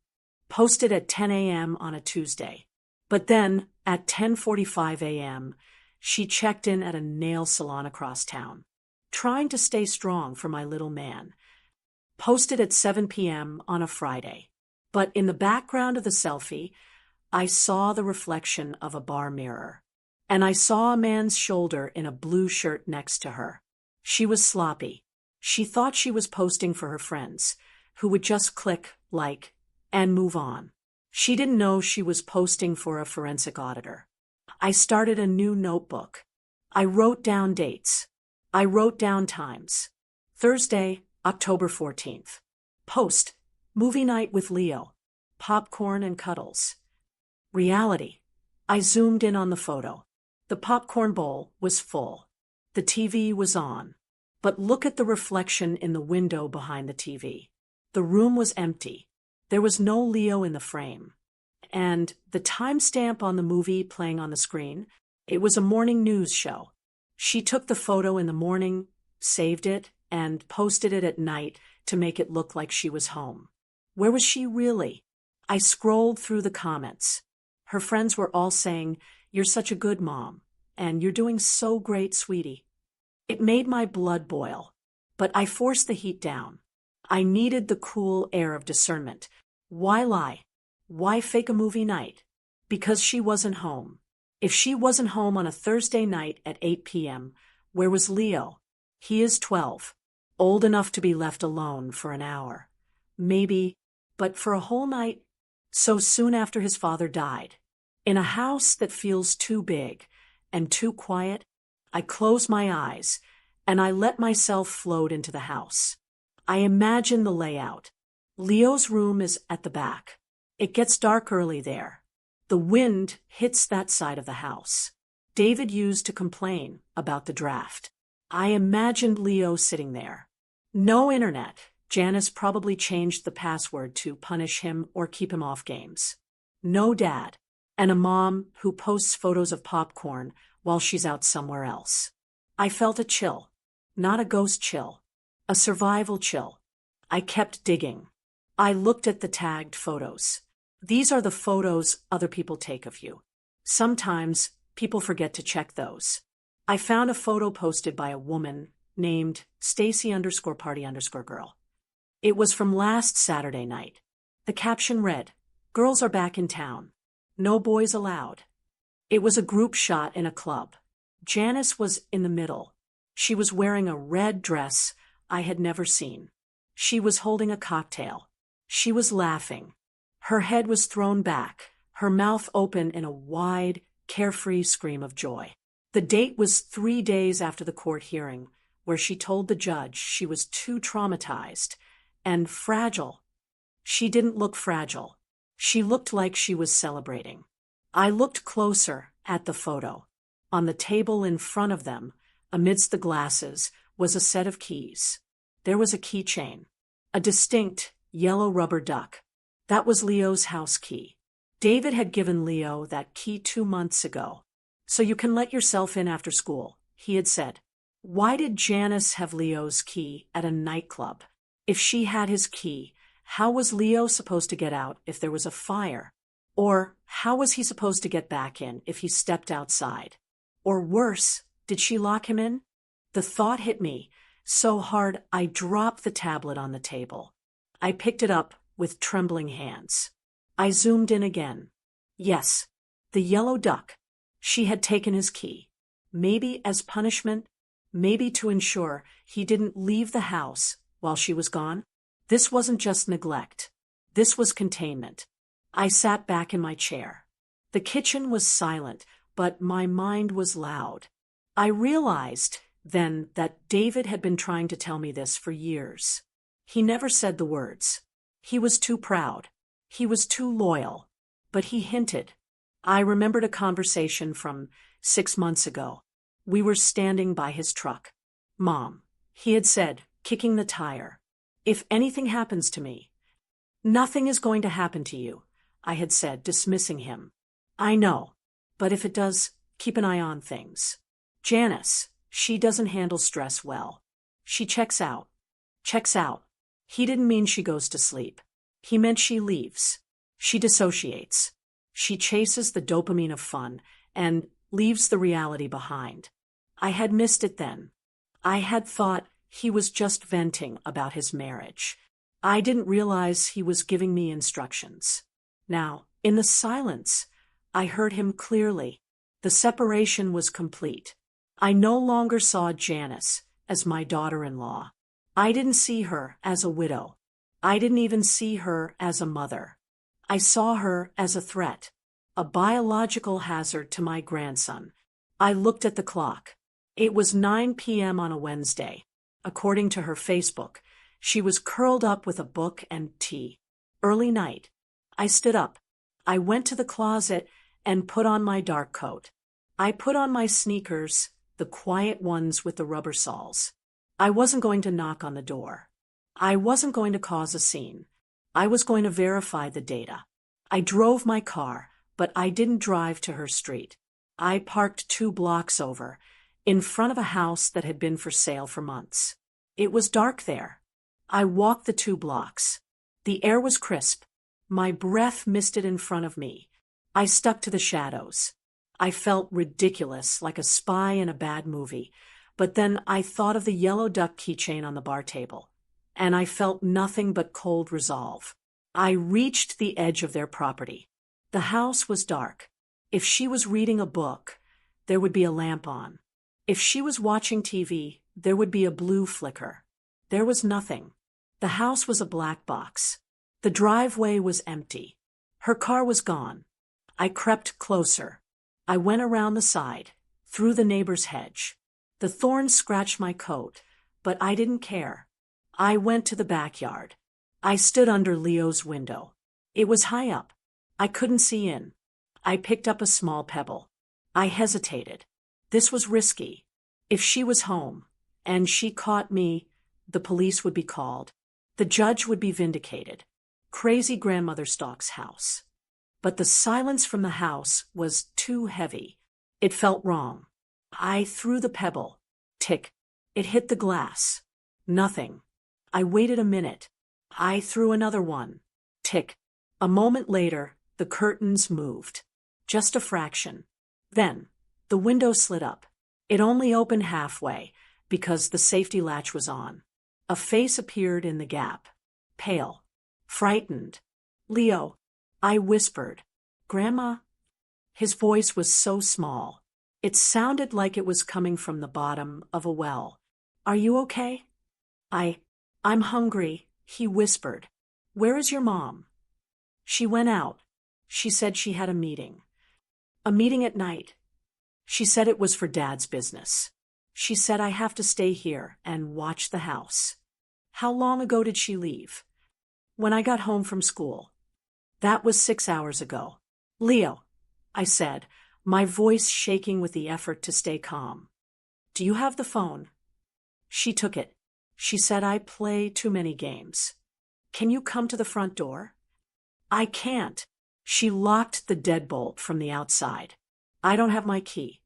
Posted at 10 a.m. on a Tuesday. But then, at 10:45 a.m., she checked in at a nail salon across town. Trying to stay strong for my little man. Posted at 7 p.m. on a Friday. But in the background of the selfie, I saw the reflection of a bar mirror. And I saw a man's shoulder in a blue shirt next to her. She was sloppy. She thought she was posting for her friends, who would just click like and move on. She didn't know she was posting for a forensic auditor. I started a new notebook. I wrote down dates. I wrote down times. Thursday, October 14th. Post, movie night with Leo. Popcorn and cuddles. Reality. I zoomed in on the photo. The popcorn bowl was full. The TV was on. But look at the reflection in the window behind the TV. The room was empty. There was no Leo in the frame. And the timestamp on the movie playing on the screen, it was a morning news show. She took the photo in the morning, saved it, and posted it at night to make it look like she was home. Where was she really? I scrolled through the comments. Her friends were all saying, "You're such a good mom," and "You're doing so great, sweetie." It made my blood boil, but I forced the heat down. I needed the cool air of discernment. Why lie? Why fake a movie night? Because she wasn't home. If she wasn't home on a Thursday night at 8 p.m., where was Leo? He is 12, old enough to be left alone for an hour. Maybe, but for a whole night? so soon after his father died. In a house that feels too big and too quiet, I close my eyes and I let myself float into the house. I imagine the layout. Leo's room is at the back. It gets dark early there. The wind hits that side of the house. David used to complain about the draft. I imagined Leo sitting there. No internet. Janice probably changed the password to punish him or keep him off games. No dad. And a mom who posts photos of popcorn while she's out somewhere else. I felt a chill. Not a ghost chill. A survival chill. I kept digging. I looked at the tagged photos. These are the photos other people take of you. Sometimes people forget to check those. I found a photo posted by a woman named Stacy_party_girl. It was from last Saturday night. The caption read, "Girls are back in town. No boys allowed." It was a group shot in a club. Janice was in the middle. She was wearing a red dress I had never seen. She was holding a cocktail. She was laughing. Her head was thrown back, her mouth open in a wide, carefree scream of joy. The date was 3 days after the court hearing, where she told the judge she was too traumatized and fragile. She didn't look fragile. She looked like she was celebrating. I looked closer at the photo. On the table in front of them, amidst the glasses, was a set of keys. There was a keychain. A distinct, yellow rubber duck. That was Leo's house key. David had given Leo that key 2 months ago. "So you can let yourself in after school," he had said. Why did Janice have Leo's key at a nightclub? If she had his key, how was Leo supposed to get out if there was a fire? Or how was he supposed to get back in if he stepped outside? Or worse, did she lock him in? The thought hit me so hard I dropped the tablet on the table. I picked it up with trembling hands. I zoomed in again. Yes, the yellow duck. She had taken his key. Maybe as punishment, maybe to ensure he didn't leave the house while she was gone. This wasn't just neglect. This was containment. I sat back in my chair. The kitchen was silent, but my mind was loud. I realized then that David had been trying to tell me this for years. He never said the words. He was too proud. He was too loyal. But he hinted. I remembered a conversation from 6 months ago. We were standing by his truck. "Mom," he had said, kicking the tire, "if anything happens to me." "Nothing is going to happen to you," I had said, dismissing him. "I know, but if it does, keep an eye on things. Janice, she doesn't handle stress well. She checks out. Checks out." He didn't mean she goes to sleep. He meant she leaves. She dissociates. She chases the dopamine of fun and leaves the reality behind. I had missed it then. I had thought he was just venting about his marriage. I didn't realize he was giving me instructions. Now, in the silence, I heard him clearly. The separation was complete. I no longer saw Janice as my daughter-in-law. I didn't see her as a widow. I didn't even see her as a mother. I saw her as a threat, a biological hazard to my grandson. I looked at the clock. It was 9 p.m. on a Wednesday. According to her Facebook, she was curled up with a book and tea. Early night. I stood up. I went to the closet and put on my dark coat. I put on my sneakers, the quiet ones with the rubber soles. I wasn't going to knock on the door. I wasn't going to cause a scene. I was going to verify the data. I drove my car, but I didn't drive to her street. I parked 2 blocks over, in front of a house that had been for sale for months. It was dark there. I walked the 2 blocks. The air was crisp. My breath misted in front of me. I stuck to the shadows. I felt ridiculous, like a spy in a bad movie. But then I thought of the yellow duck keychain on the bar table, and I felt nothing but cold resolve. I reached the edge of their property. The house was dark. If she was reading a book, there would be a lamp on. If she was watching TV, there would be a blue flicker. There was nothing. The house was a black box. The driveway was empty. Her car was gone. I crept closer. I went around the side, through the neighbor's hedge. The thorns scratched my coat, but I didn't care. I went to the backyard. I stood under Leo's window. It was high up. I couldn't see in. I picked up a small pebble. I hesitated. This was risky. If she was home, and she caught me, the police would be called. The judge would be vindicated. Crazy grandmother Stalk's house. But the silence from the house was too heavy. It felt wrong. I threw the pebble. Tick. It hit the glass. Nothing. I waited a minute. I threw another one. Tick. A moment later, the curtains moved. Just a fraction. Then, the window slid up. It only opened halfway, because the safety latch was on. A face appeared in the gap. Pale. Frightened. Leo. I whispered. Grandma? His voice was so small. It sounded like it was coming from the bottom of a well. Are you okay? I'm hungry, he whispered. Where is your mom? She went out. She said she had a meeting. A meeting at night. She said it was for Dad's business. She said I have to stay here and watch the house. How long ago did she leave? When I got home from school. That was 6 hours ago. Leo, I said, my voice shaking with the effort to stay calm. Do you have the phone? She took it. She said I play too many games. Can you come to the front door? I can't. She locked the deadbolt from the outside. I don't have my key.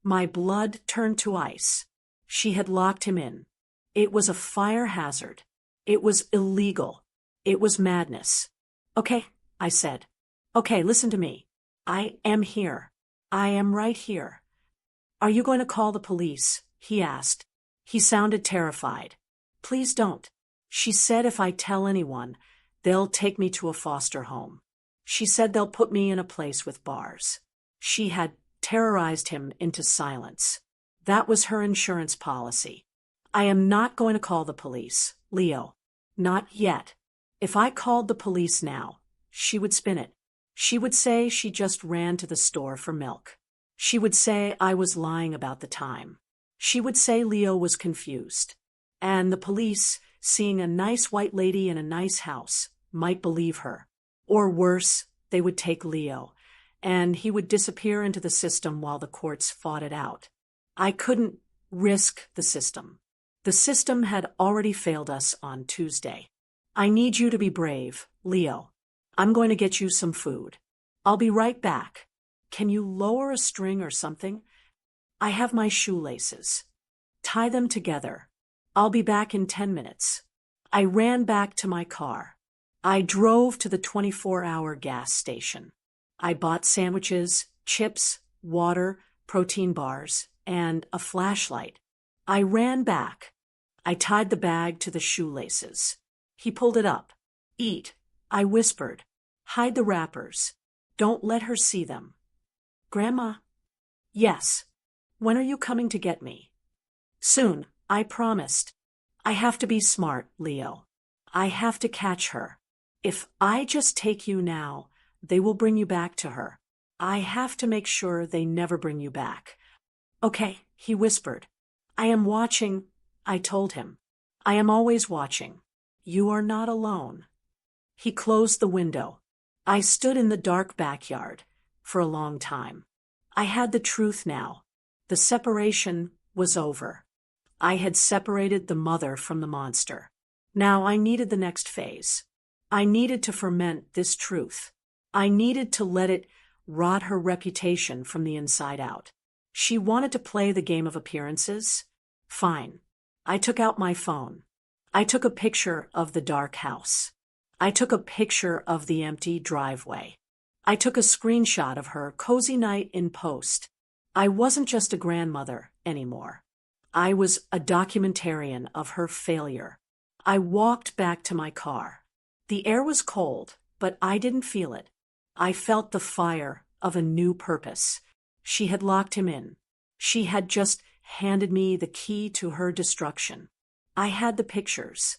My blood turned to ice. She had locked him in. It was a fire hazard. It was illegal. It was madness. Okay, I said. Okay, listen to me. I am here. I am right here. Are you going to call the police? He asked. He sounded terrified. Please don't. She said if I tell anyone, they'll take me to a foster home. She said they'll put me in a place with bars. She had terrorized him into silence. That was her insurance policy. I am not going to call the police, Leo. Not yet. If I called the police now, she would spin it. She would say she just ran to the store for milk. She would say I was lying about the time. She would say Leo was confused. And the police, seeing a nice white lady in a nice house, might believe her. Or worse, they would take Leo, and he would disappear into the system while the courts fought it out. I couldn't risk the system. The system had already failed us on Tuesday. I need you to be brave, Leo. I'm going to get you some food. I'll be right back. Can you lower a string or something? I have my shoelaces. Tie them together. I'll be back in 10 minutes. I ran back to my car. I drove to the 24-hour gas station. I bought sandwiches, chips, water, protein bars, and a flashlight. I ran back. I tied the bag to the shoelaces. He pulled it up. Eat, I whispered. Hide the wrappers. Don't let her see them. Grandma? Yes. When are you coming to get me? Soon, I promised. I have to be smart, Leo. I have to catch her. If I just take you now, they will bring you back to her. I have to make sure they never bring you back. Okay, he whispered. I am watching, I told him. I am always watching. You are not alone. He closed the window. I stood in the dark backyard for a long time. I had the truth now. The separation was over. I had separated the mother from the monster. Now I needed the next phase. I needed to ferment this truth. I needed to let it rot her reputation from the inside out. She wanted to play the game of appearances? Fine. I took out my phone. I took a picture of the dark house. I took a picture of the empty driveway. I took a screenshot of her cozy night in post. I wasn't just a grandmother anymore. I was a documentarian of her failure. I walked back to my car. The air was cold, but I didn't feel it. I felt the fire of a new purpose. She had locked him in. She had just handed me the key to her destruction. I had the pictures.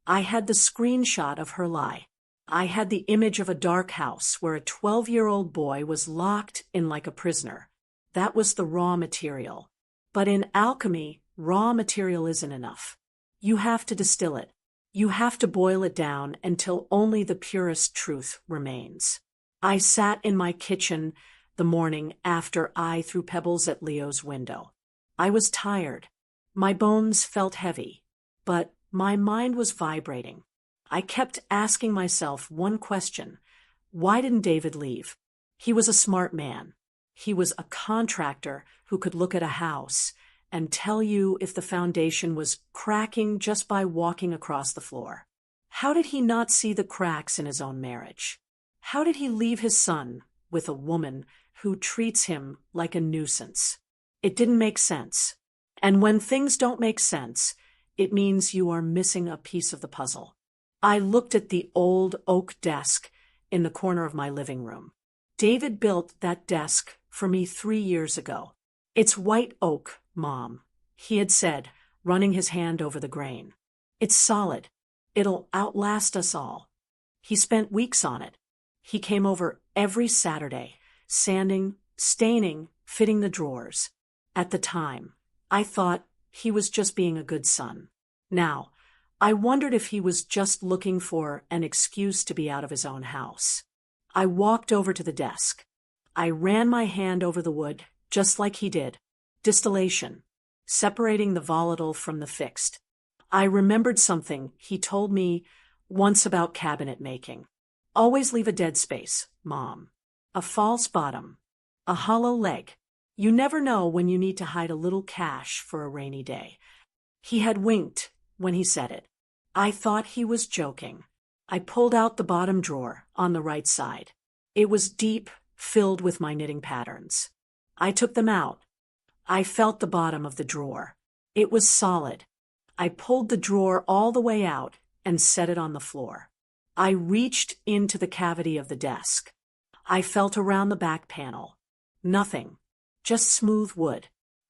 I had the screenshot of her lie. I had the image of a dark house where a 12-year-old boy was locked in like a prisoner. That was the raw material. But in alchemy, raw material isn't enough. You have to distill it. You have to boil it down until only the purest truth remains. I sat in my kitchen the morning after I threw pebbles at Leo's window. I was tired. My bones felt heavy, but my mind was vibrating. I kept asking myself one question. Why didn't David leave? He was a smart man. He was a contractor who could look at a house and tell you if the foundation was cracking just by walking across the floor. How did he not see the cracks in his own marriage? How did he leave his son with a woman who treats him like a nuisance? It didn't make sense. And when things don't make sense, it means you are missing a piece of the puzzle. I looked at the old oak desk in the corner of my living room. David built that desk for me 3 years ago. It's white oak, Mom, he had said, running his hand over the grain. It's solid. It'll outlast us all. He spent weeks on it. He came over every Saturday, sanding, staining, fitting the drawers. At the time, I thought he was just being a good son. Now, I wondered if he was just looking for an excuse to be out of his own house. I walked over to the desk. I ran my hand over the wood, just like he did. Distillation, separating the volatile from the fixed. I remembered something he told me once about cabinet making. Always leave a dead space, Mom. A false bottom. A hollow leg. You never know when you need to hide a little cash for a rainy day. He had winked when he said it. I thought he was joking. I pulled out the bottom drawer on the right side. It was deep, filled with my knitting patterns. I took them out. I felt the bottom of the drawer. It was solid. I pulled the drawer all the way out and set it on the floor. I reached into the cavity of the desk. I felt around the back panel. Nothing. Just smooth wood.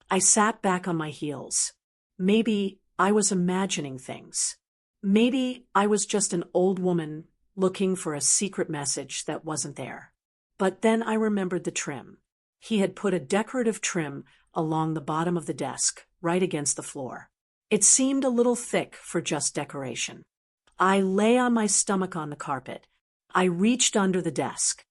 I sat back on my heels. Maybe I was imagining things. Maybe I was just an old woman looking for a secret message that wasn't there. But then I remembered the trim. He had put a decorative trim along the bottom of the desk, right against the floor. It seemed a little thick for just decoration. I lay on my stomach on the carpet. I reached under the desk.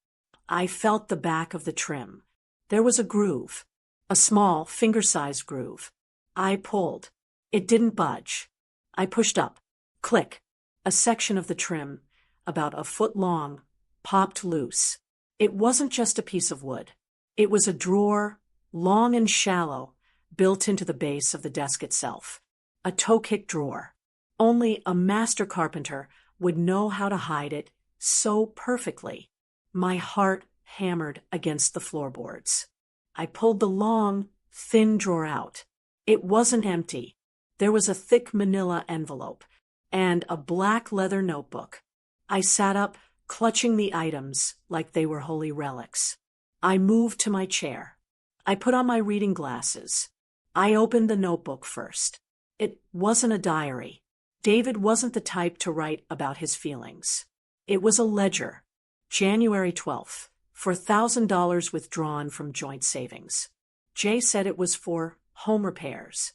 I felt the back of the trim. There was a groove, a small, finger-sized groove. I pulled. It didn't budge. I pushed up. Click. A section of the trim, about a foot long, popped loose. It wasn't just a piece of wood. It was a drawer, long and shallow, built into the base of the desk itself. A toe-kick drawer. Only a master carpenter would know how to hide it so perfectly. My heart hammered against the floorboards. I pulled the long, thin drawer out. It wasn't empty. There was a thick manila envelope and a black leather notebook. I sat up, clutching the items like they were holy relics. I moved to my chair. I put on my reading glasses. I opened the notebook first. It wasn't a diary. David wasn't the type to write about his feelings. It was a ledger. January 12th, for $1,000 withdrawn from joint savings. Jay said it was for home repairs.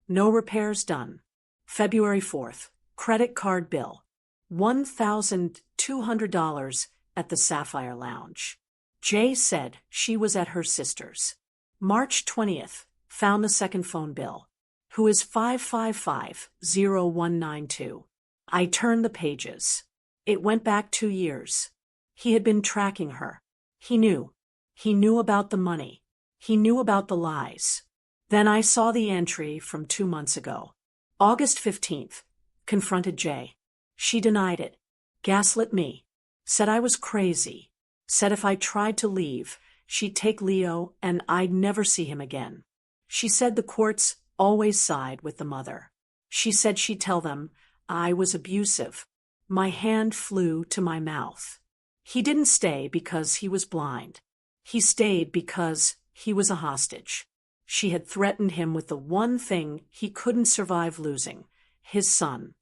No repairs done. February 4th, credit card bill. $1,200 at the Sapphire Lounge. Jay said she was at her sister's. March 20th, found the second phone bill. Who is 555-0192. I turned the pages. It went back 2 years. He had been tracking her. He knew. He knew about the money. He knew about the lies. Then I saw the entry from 2 months ago. August 15th. Confronted Jay. She denied it. Gaslit me. Said I was crazy. Said if I tried to leave, she'd take Leo and I'd never see him again. She said the courts always side with the mother. She said she'd tell them I was abusive. My hand flew to my mouth. He didn't stay because he was blind. He stayed because he was a hostage. She had threatened him with the one thing he couldn't survive losing, his son.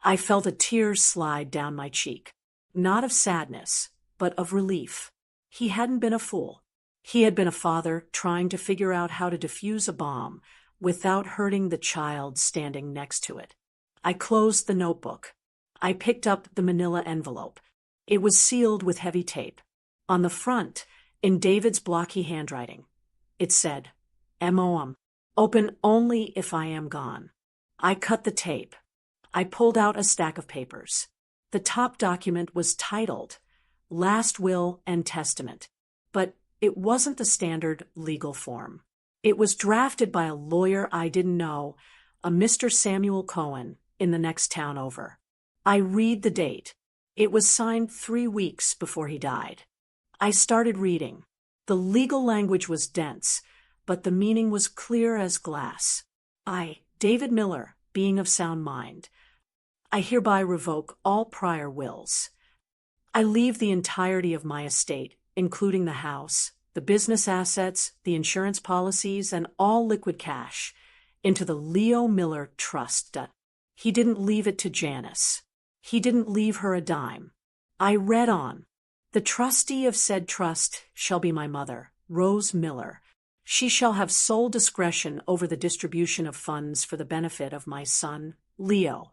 I felt a tear slide down my cheek. Not of sadness, but of relief. He hadn't been a fool. He had been a father trying to figure out how to defuse a bomb without hurting the child standing next to it. I closed the notebook. I picked up the manila envelope. It was sealed with heavy tape. On the front, in David's blocky handwriting, it said, MOM. Open only if I am gone. I cut the tape. I pulled out a stack of papers. The top document was titled Last Will and Testament, but it wasn't the standard legal form. It was drafted by a lawyer I didn't know, a Mr. Samuel Cohen, in the next town over. I read the date. It was signed 3 weeks before he died. I started reading. The legal language was dense, but the meaning was clear as glass. I, David Miller, being of sound mind, I hereby revoke all prior wills. I leave the entirety of my estate, including the house, the business assets, the insurance policies, and all liquid cash, into the Leo Miller Trust. He didn't leave it to Janice. He didn't leave her a dime. I read on. The trustee of said trust shall be my mother, Rose Miller. She shall have sole discretion over the distribution of funds for the benefit of my son, Leo.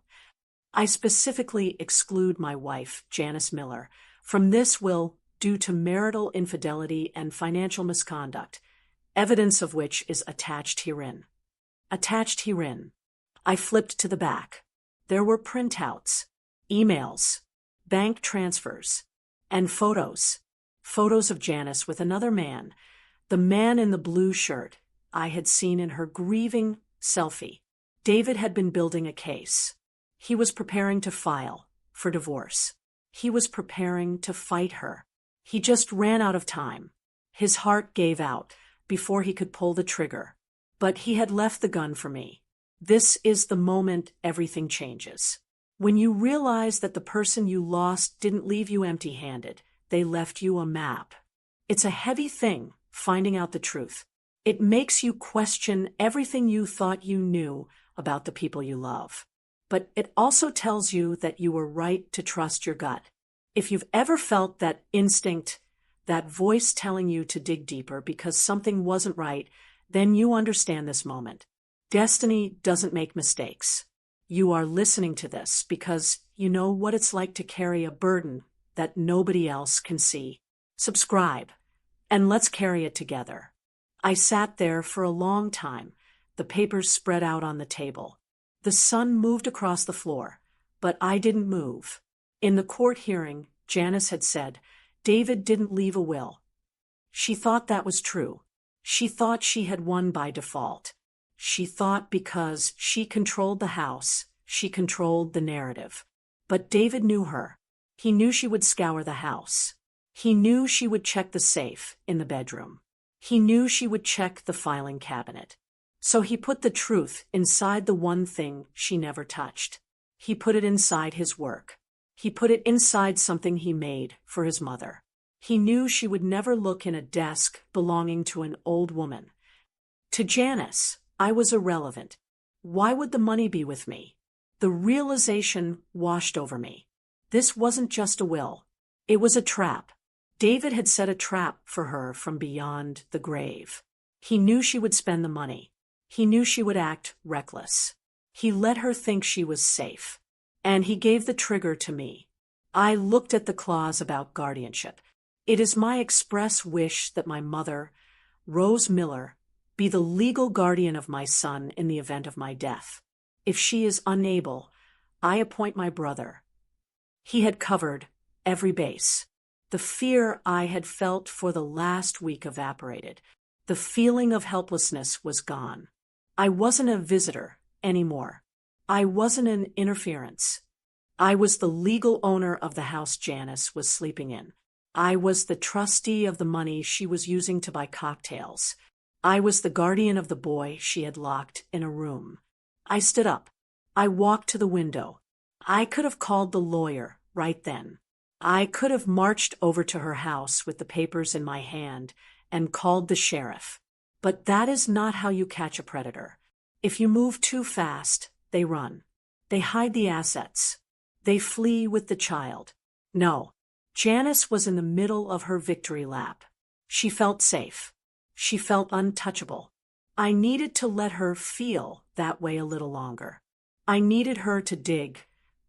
I specifically exclude my wife, Janice Miller, from this will due to marital infidelity and financial misconduct, evidence of which is attached herein. Attached herein. I flipped to the back. There were printouts, emails, bank transfers, and photos. Photos of Janice with another man, the man in the blue shirt I had seen in her grieving selfie. David had been building a case. He was preparing to file for divorce. He was preparing to fight her. He just ran out of time. His heart gave out before he could pull the trigger. But he had left the gun for me. This is the moment everything changes. When you realize that the person you lost didn't leave you empty-handed, they left you a map. It's a heavy thing, finding out the truth. It makes you question everything you thought you knew about the people you love. But it also tells you that you were right to trust your gut. If you've ever felt that instinct, that voice telling you to dig deeper because something wasn't right, then you understand this moment. Destiny doesn't make mistakes. You are listening to this because you know what it's like to carry a burden that nobody else can see. Subscribe, and let's carry it together. I sat there for a long time, the papers spread out on the table. The sun moved across the floor, but I didn't move. In the court hearing, Janice had said, David didn't leave a will. She thought that was true. She thought she had won by default. She thought because she controlled the house, she controlled the narrative. But David knew her. He knew she would scour the house. He knew she would check the safe in the bedroom. He knew she would check the filing cabinet. So he put the truth inside the one thing she never touched. He put it inside his work. He put it inside something he made for his mother. He knew she would never look in a desk belonging to an old woman. To Janice, I was irrelevant. Why would the money be with me? The realization washed over me. This wasn't just a will. It was a trap. David had set a trap for her from beyond the grave. He knew she would spend the money. He knew she would act reckless. He let her think she was safe. And he gave the trigger to me. I looked at the clause about guardianship. It is my express wish that my mother, Rose Miller, be the legal guardian of my son in the event of my death. If she is unable, I appoint my brother. He had covered every base. The fear I had felt for the last week evaporated. The feeling of helplessness was gone. I wasn't a visitor anymore. I wasn't an interference. I was the legal owner of the house Janice was sleeping in. I was the trustee of the money she was using to buy cocktails. I was the guardian of the boy she had locked in a room. I stood up. I walked to the window. I could have called the lawyer right then. I could have marched over to her house with the papers in my hand and called the sheriff. But that is not how you catch a predator. If you move too fast, they run. They hide the assets. They flee with the child. No. Janice was in the middle of her victory lap. She felt safe. She felt untouchable. I needed to let her feel that way a little longer. I needed her to dig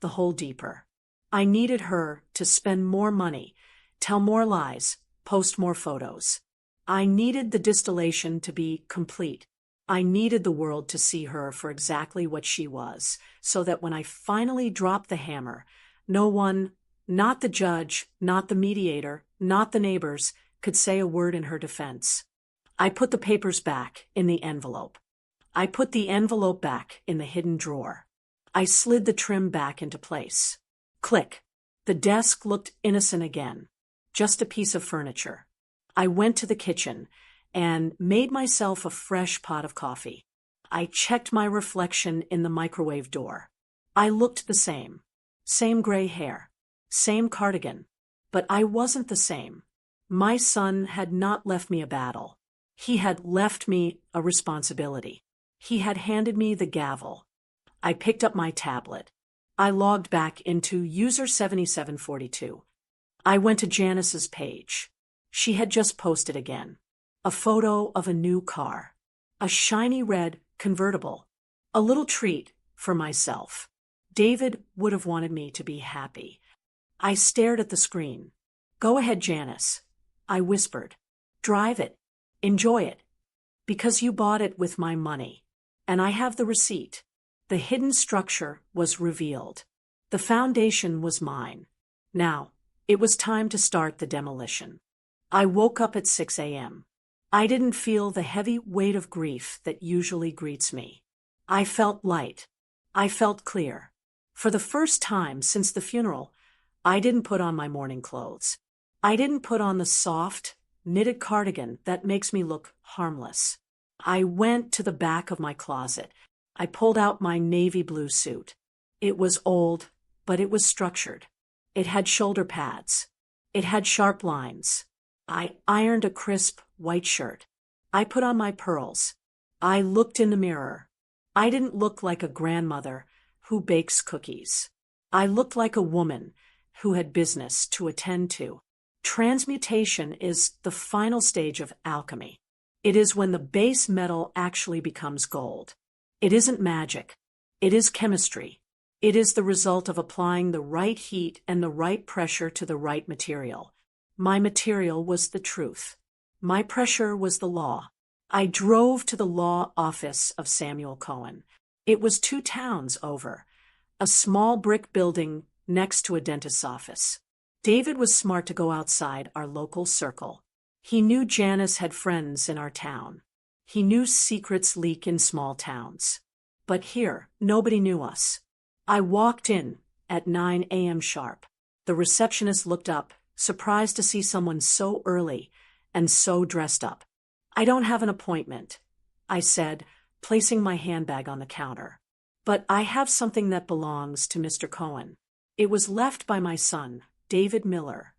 the hole deeper. I needed her to spend more money, tell more lies, post more photos. I needed the distillation to be complete. I needed the world to see her for exactly what she was, so that when I finally dropped the hammer, no one, not the judge, not the mediator, not the neighbors, could say a word in her defense. I put the papers back in the envelope. I put the envelope back in the hidden drawer. I slid the trim back into place. Click. The desk looked innocent again. Just a piece of furniture. I went to the kitchen and made myself a fresh pot of coffee. I checked my reflection in the microwave door. I looked the same. Same gray hair. Same cardigan. But I wasn't the same. My son had not left me a battle. He had left me a responsibility. He had handed me the gavel. I picked up my tablet. I logged back into user 7742. I went to Janice's page. She had just posted again. A photo of a new car. A shiny red convertible. A little treat for myself. David would have wanted me to be happy. I stared at the screen. Go ahead, Janice. I whispered. Drive it. Enjoy it. Because you bought it with my money. And I have the receipt. The hidden structure was revealed. The foundation was mine. Now, it was time to start the demolition. I woke up at 6 a.m. I didn't feel the heavy weight of grief that usually greets me. I felt light. I felt clear. For the first time since the funeral, I didn't put on my morning clothes. I didn't put on the soft, knitted cardigan that makes me look harmless. I went to the back of my closet. I pulled out my navy blue suit. It was old, but it was structured. It had shoulder pads. It had sharp lines. I ironed a crisp white shirt. I put on my pearls. I looked in the mirror. I didn't look like a grandmother who bakes cookies. I looked like a woman who had business to attend to. Transmutation is the final stage of alchemy. It is when the base metal actually becomes gold. It isn't magic. It is chemistry. It is the result of applying the right heat and the right pressure to the right material. My material was the truth. My pressure was the law. I drove to the law office of Samuel Cohen. It was 2 towns over, a small brick building next to a dentist's office. David was smart to go outside our local circle. He knew Janice had friends in our town. He knew secrets leak in small towns. But here, nobody knew us. I walked in at 9 a.m. sharp. The receptionist looked up, surprised to see someone so early and so dressed up. I don't have an appointment, I said, placing my handbag on the counter. But I have something that belongs to Mr. Cohen. It was left by my son, David Miller.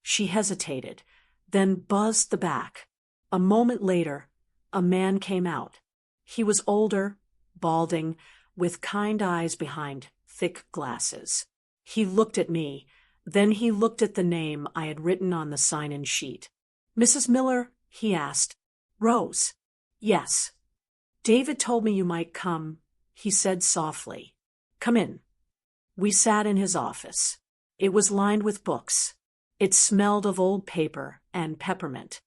She hesitated, then buzzed the back. A moment later, a man came out. He was older, balding, with kind eyes behind thick glasses. He looked at me, then he looked at the name I had written on the sign-in sheet. Mrs. Miller, he asked. Rose. Yes. David told me you might come, he said softly. Come in. We sat in his office. It was lined with books. It smelled of old paper and peppermint.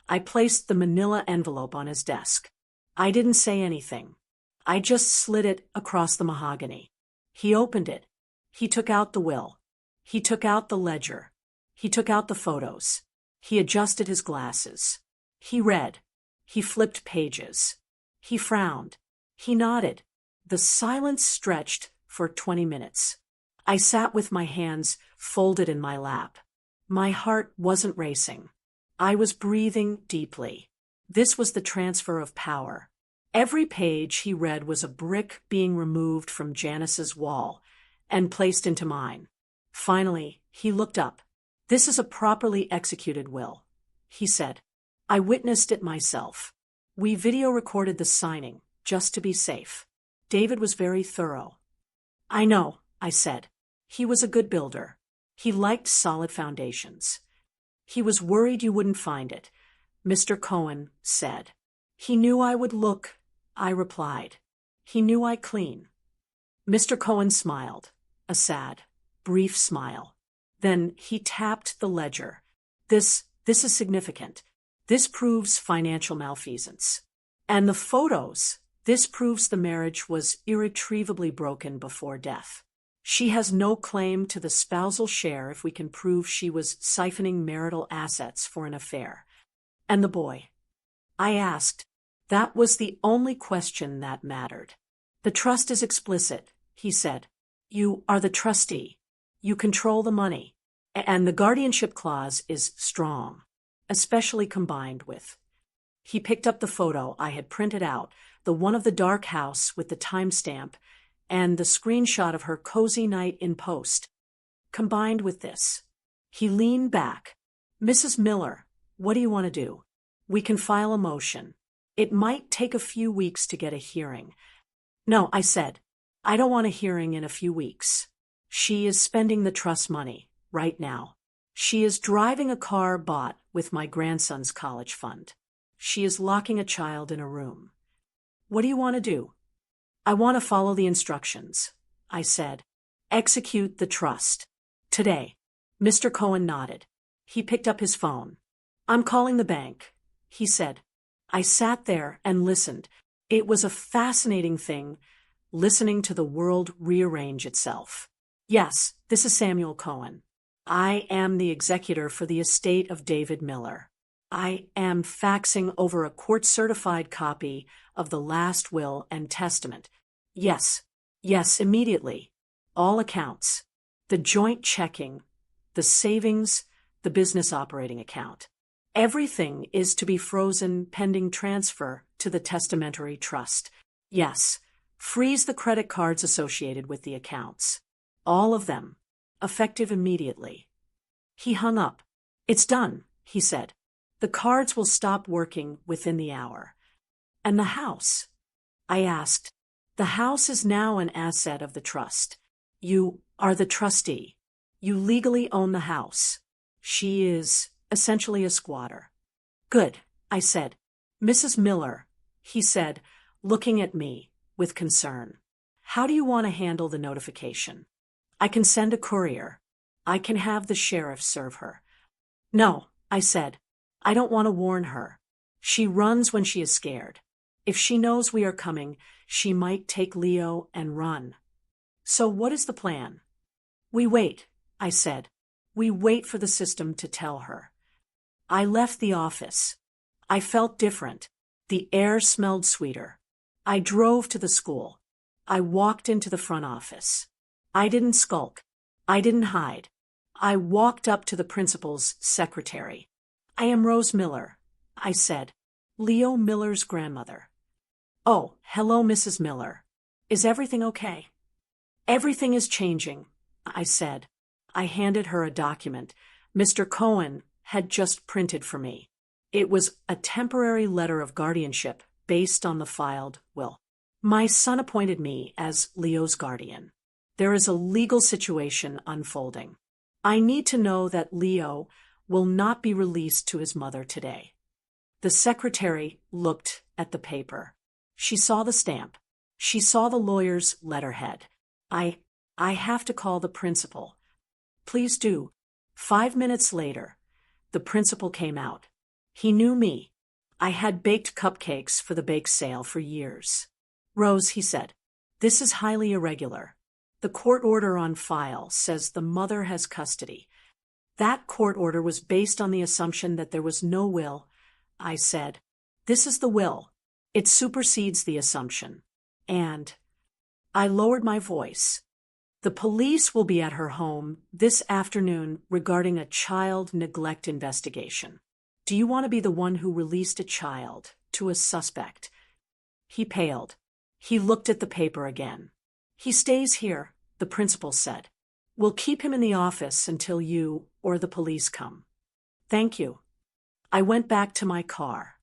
I placed the manila envelope on his desk. I didn't say anything. I just slid it across the mahogany. He opened it. He took out the will. He took out the ledger. He took out the photos. He adjusted his glasses. He read. He flipped pages. He frowned. He nodded. The silence stretched for 20 minutes. I sat with my hands folded in my lap. My heart wasn't racing. I was breathing deeply. This was the transfer of power. Every page he read was a brick being removed from Janice's wall and placed into mine. Finally, he looked up. This is a properly executed will, he said. I witnessed it myself. We video recorded the signing, just to be safe. David was very thorough. I know, I said. He was a good builder. He liked solid foundations. He was worried you wouldn't find it, Mr. Cohen said. He knew I would look, I replied. He knew I'd clean. Mr. Cohen smiled, a sad, brief smile. Then he tapped the ledger. This is significant. This proves financial malfeasance. And the photos, this proves the marriage was irretrievably broken before death. She has no claim to the spousal share if we can prove she was siphoning marital assets for an affair. And the boy? I asked. That was the only question that mattered. The trust is explicit, he said. You are the trustee. You control the money. And the guardianship clause is strong, especially combined with. He picked up the photo I had printed out, the one of the dark house with the timestamp, and the screenshot of her cozy night in post. Combined with this. He leaned back. Mrs. Miller, what do you want to do? We can file a motion. It might take a few weeks to get a hearing. No, I said. I don't want a hearing in a few weeks. She is spending the trust money, right now. She is driving a car bought with my grandson's college fund. She is locking a child in a room. What do you want to do? I want to follow the instructions, I said. Execute the trust. Today. Mr. Cohen nodded. He picked up his phone. I'm calling the bank, he said. I sat there and listened. It was a fascinating thing, listening to the world rearrange itself. Yes, this is Samuel Cohen. I am the executor for the estate of David Miller. I am faxing over a court-certified copy of the last will and testament. Yes, immediately. All accounts. The joint checking, the savings, the business operating account. Everything is to be frozen pending transfer to the testamentary trust. Yes, freeze the credit cards associated with the accounts. All of them. Effective immediately. He hung up. It's done, he said. The cards will stop working within the hour. And the house? I asked. The house is now an asset of the trust. You are the trustee. You legally own the house. She is essentially a squatter. Good, I said. Mrs. Miller, he said, looking at me with concern. How do you want to handle the notification? I can send a courier. I can have the sheriff serve her. No, I said. I don't want to warn her. She runs when she is scared. If she knows we are coming, she might take Leo and run. So what is the plan? We wait, I said. We wait for the system to tell her. I left the office. I felt different. The air smelled sweeter. I drove to the school. I walked into the front office. I didn't skulk. I didn't hide. I walked up to the principal's secretary. I am Rose Miller, I said. Leo Miller's grandmother. Oh, hello, Mrs. Miller. Is everything okay? Everything is changing, I said. I handed her a document Mr. Cohen had just printed for me. It was a temporary letter of guardianship based on the filed will. My son appointed me as Leo's guardian. There is a legal situation unfolding. I need to know that Leo will not be released to his mother today. The secretary looked at the paper. She saw the stamp. She saw the lawyer's letterhead. I have to call the principal. Please do. 5 minutes later, the principal came out. He knew me. I had baked cupcakes for the bake sale for years. Rose, he said, this is highly irregular. The court order on file says the mother has custody. That court order was based on the assumption that there was no will. I said, this is the will. It supersedes the assumption. And I lowered my voice. The police will be at her home this afternoon regarding a child neglect investigation. Do you want to be the one who released a child to a suspect? He paled. He looked at the paper again. He stays here, the principal said. We'll keep him in the office until you or the police come. Thank you. I went back to my car.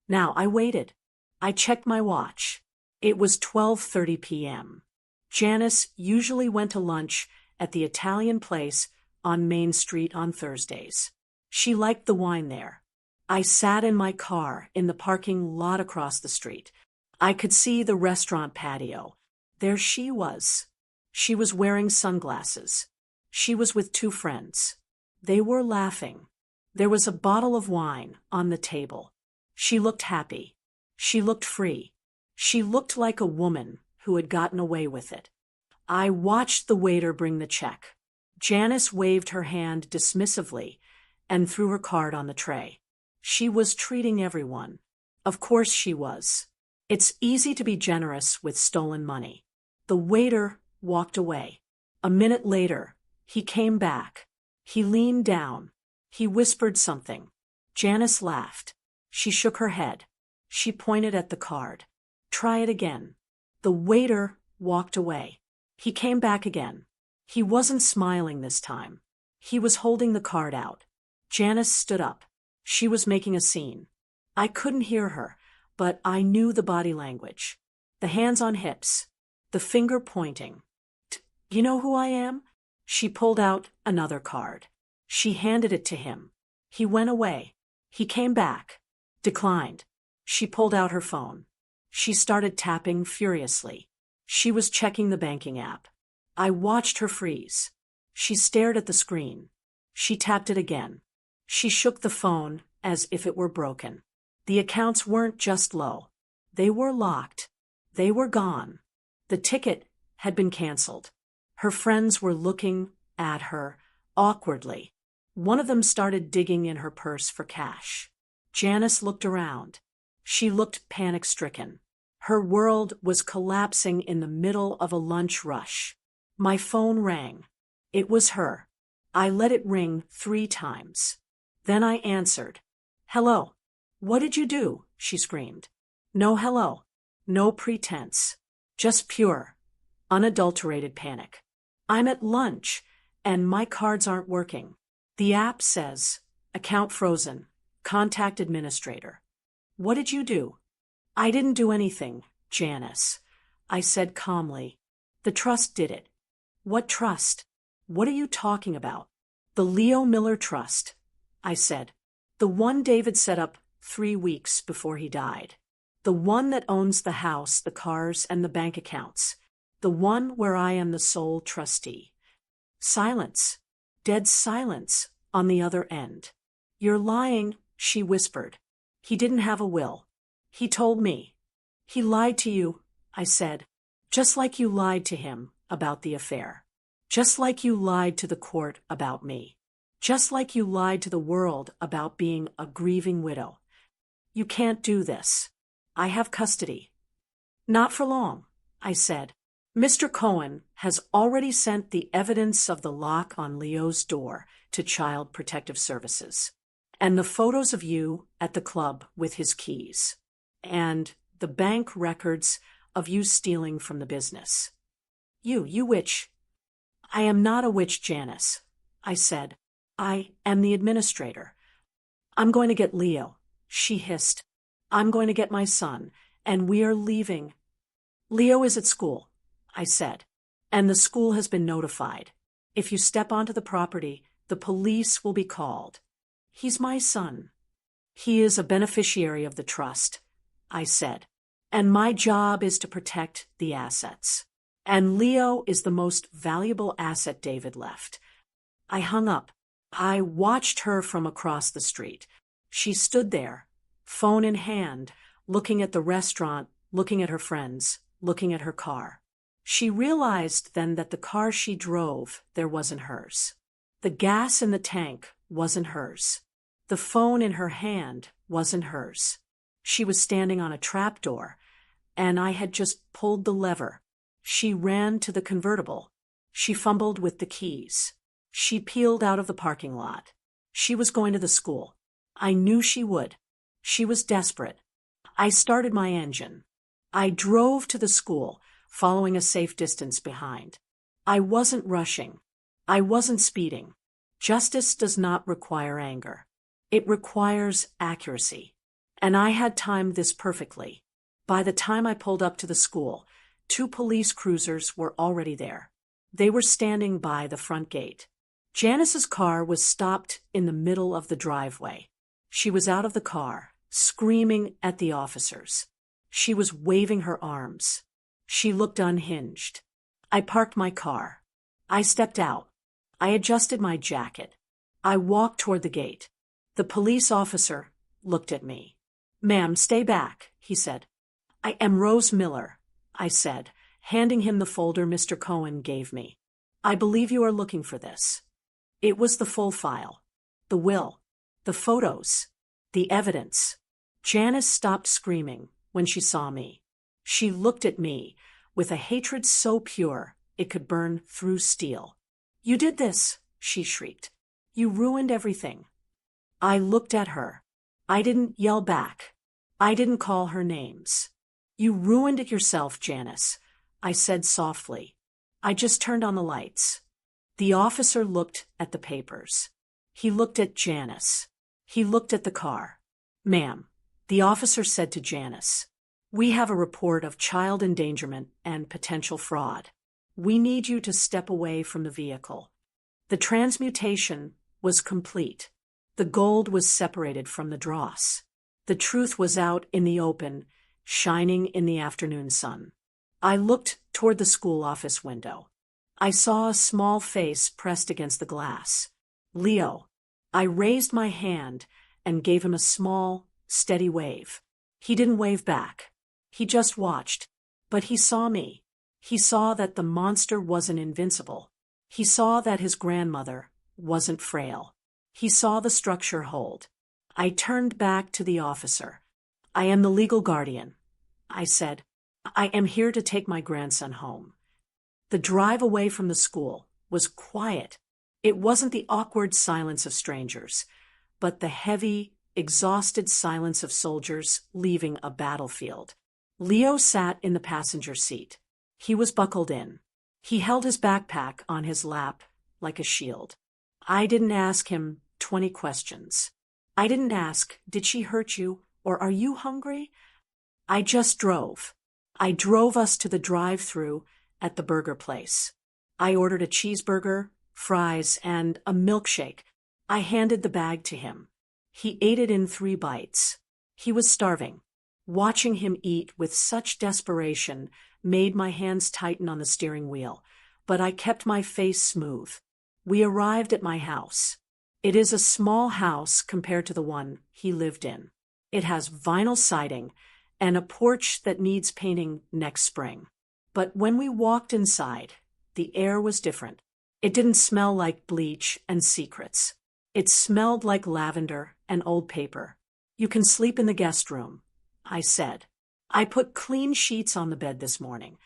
Now I waited. I checked my watch. It was 12:30 p.m. Janice usually went to lunch at the Italian place on Main Street on Thursdays. She liked the wine there. I sat in my car in the parking lot across the street. I could see the restaurant patio. There she was. She was wearing sunglasses. She was with two friends. They were laughing. There was a bottle of wine on the table. She looked happy. She looked free. She looked like a woman who had gotten away with it. I watched the waiter bring the check. Janice waved her hand dismissively and threw her card on the tray. She was treating everyone. Of course she was. It's easy to be generous with stolen money. The waiter walked away. A minute later, he came back. He leaned down. He whispered something. Janice laughed. She shook her head. She pointed at the card. Try it again. The waiter walked away. He came back again. He wasn't smiling this time. He was holding the card out. Janice stood up. She was making a scene. I couldn't hear her, but I knew the body language. The hands on hips. The finger pointing. You know who I am? She pulled out another card. She handed it to him. He went away. He came back. Declined. She pulled out her phone. She started tapping furiously. She was checking the banking app. I watched her freeze. She stared at the screen. She tapped it again. She shook the phone as if it were broken. The accounts weren't just low. They were locked. They were gone. The ticket had been canceled. Her friends were looking at her awkwardly. One of them started digging in her purse for cash. Janice looked around. She looked panic-stricken. Her world was collapsing in the middle of a lunch rush. My phone rang. It was her. I let it ring 3 times. Then I answered. Hello. What did you do? She screamed. No hello. No pretense. Just pure, unadulterated panic. I'm at lunch, and my cards aren't working. The app says, account frozen, contact administrator. What did you do? I didn't do anything, Janice. I said calmly. The trust did it. What trust? What are you talking about? The Leo Miller Trust, I said. The one David set up 3 weeks before he died. The one that owns the house, the cars, and the bank accounts. The one where I am the sole trustee. Silence. Dead silence on the other end. You're lying, she whispered. He didn't have a will. He told me. He lied to you, I said. Just like you lied to him about the affair. Just like you lied to the court about me. Just like you lied to the world about being a grieving widow. You can't do this. I have custody. Not for long, I said. Mr. Cohen has already sent the evidence of the lock on Leo's door to Child Protective Services, and the photos of you at the club with his keys, and the bank records of you stealing from the business. You witch. I am not a witch, Janice, I said. I am the administrator. I'm going to get Leo, she hissed. I'm going to get my son, and we are leaving. Leo is at school, I said, and the school has been notified. If you step onto the property, the police will be called. He's my son. He is a beneficiary of the trust, I said, and my job is to protect the assets. And Leo is the most valuable asset David left. I hung up. I watched her from across the street. She stood there, phone in hand, looking at the restaurant, looking at her friends, looking at her car. She realized then that the car she drove, there wasn't hers. The gas in the tank wasn't hers. The phone in her hand wasn't hers. She was standing on a trapdoor, and I had just pulled the lever. She ran to the convertible. She fumbled with the keys. She peeled out of the parking lot. She was going to the school. I knew she would. She was desperate. I started my engine. I drove to the school, following a safe distance behind. I wasn't rushing. I wasn't speeding. Justice does not require anger. It requires accuracy. And I had timed this perfectly. By the time I pulled up to the school, 2 police cruisers were already there. They were standing by the front gate. Janice's car was stopped in the middle of the driveway. She was out of the car, screaming at the officers. She was waving her arms. She looked unhinged. I parked my car. I stepped out. I adjusted my jacket. I walked toward the gate. The police officer looked at me. "Ma'am, stay back," he said. "I am Rose Miller," I said, handing him the folder Mr. Cohen gave me. "I believe you are looking for this." It was the full file. The will. The photos. The evidence. Janice stopped screaming when she saw me. She looked at me with a hatred so pure it could burn through steel. "You did this," she shrieked. "You ruined everything." I looked at her. I didn't yell back. I didn't call her names. "You ruined it yourself, Janice," I said softly. I just turned on the lights. The officer looked at the papers. He looked at Janice. He looked at the car. "Ma'am," the officer said to Janice, "we have a report of child endangerment and potential fraud. We need you to step away from the vehicle." The transmutation was complete. The gold was separated from the dross. The truth was out in the open, shining in the afternoon sun. I looked toward the school office window. I saw a small face pressed against the glass. "Leo." I raised my hand and gave him a small, steady wave. He didn't wave back. He just watched. But he saw me. He saw that the monster wasn't invincible. He saw that his grandmother wasn't frail. He saw the structure hold. I turned back to the officer. "I am the legal guardian," I said. "I am here to take my grandson home." The drive away from the school was quiet. It wasn't the awkward silence of strangers, but the heavy, exhausted silence of soldiers leaving a battlefield. Leo sat in the passenger seat. He was buckled in. He held his backpack on his lap like a shield. I didn't ask him 20 questions. I didn't ask, "Did she hurt you?" or "Are you hungry?" I just drove. I drove us to the drive-thru at the burger place. I ordered a cheeseburger, fries, and a milkshake. I handed the bag to him. He ate it in 3 bites. He was starving. Watching him eat with such desperation made my hands tighten on the steering wheel, but I kept my face smooth. We arrived at my house. It is a small house compared to the one he lived in. It has vinyl siding and a porch that needs painting next spring. But when we walked inside, the air was different. It didn't smell like bleach and secrets. It smelled like lavender and old paper. "You can sleep in the guest room," I said. "I put clean sheets on the bed this morning."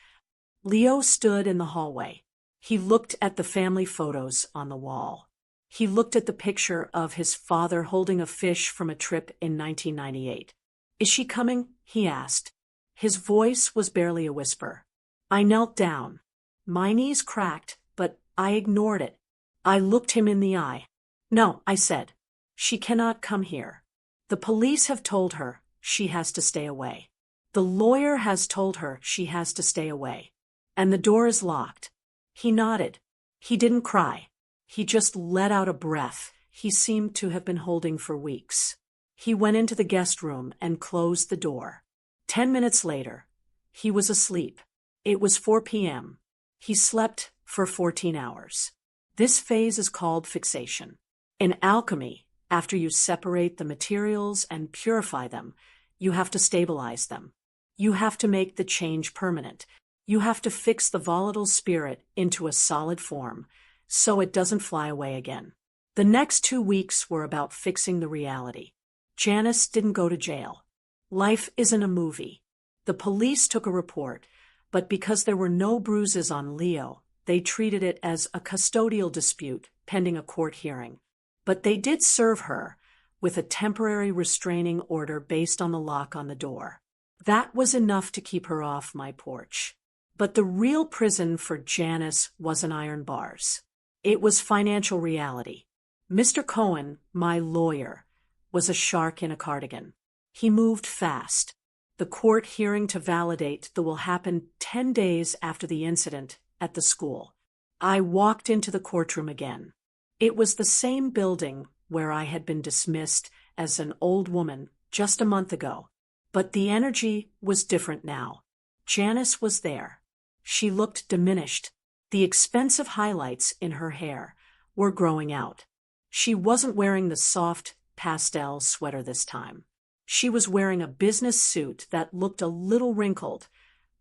Leo stood in the hallway. He looked at the family photos on the wall. He looked at the picture of his father holding a fish from a trip in 1998. "Is she coming?" he asked. His voice was barely a whisper. I knelt down. My knees cracked, but I ignored it. I looked him in the eye. "No," I said. "She cannot come here. The police have told her she has to stay away. The lawyer has told her she has to stay away. And the door is locked." He nodded. He didn't cry. He just let out a breath he seemed to have been holding for weeks. He went into the guest room and closed the door. 10 minutes later, he was asleep. It was 4 p.m. He slept for 14 hours. This phase is called fixation. In alchemy, after you separate the materials and purify them, you have to stabilize them. You have to make the change permanent. You have to fix the volatile spirit into a solid form, so it doesn't fly away again. The next 2 weeks were about fixing the reality. Janice didn't go to jail. Life isn't a movie. The police took a report, but because there were no bruises on Leo, they treated it as a custodial dispute pending a court hearing. But they did serve her with a temporary restraining order based on the lock on the door. That was enough to keep her off my porch. But the real prison for Janice wasn't iron bars. It was financial reality. Mr. Cohen, my lawyer, was a shark in a cardigan. He moved fast. The court hearing to validate the will happened 10 days after the incident at the school. I walked into the courtroom again. It was the same building where I had been dismissed as an old woman just a month ago. But the energy was different now. Janice was there. She looked diminished. The expensive highlights in her hair were growing out. She wasn't wearing the soft pastel sweater this time. She was wearing a business suit that looked a little wrinkled,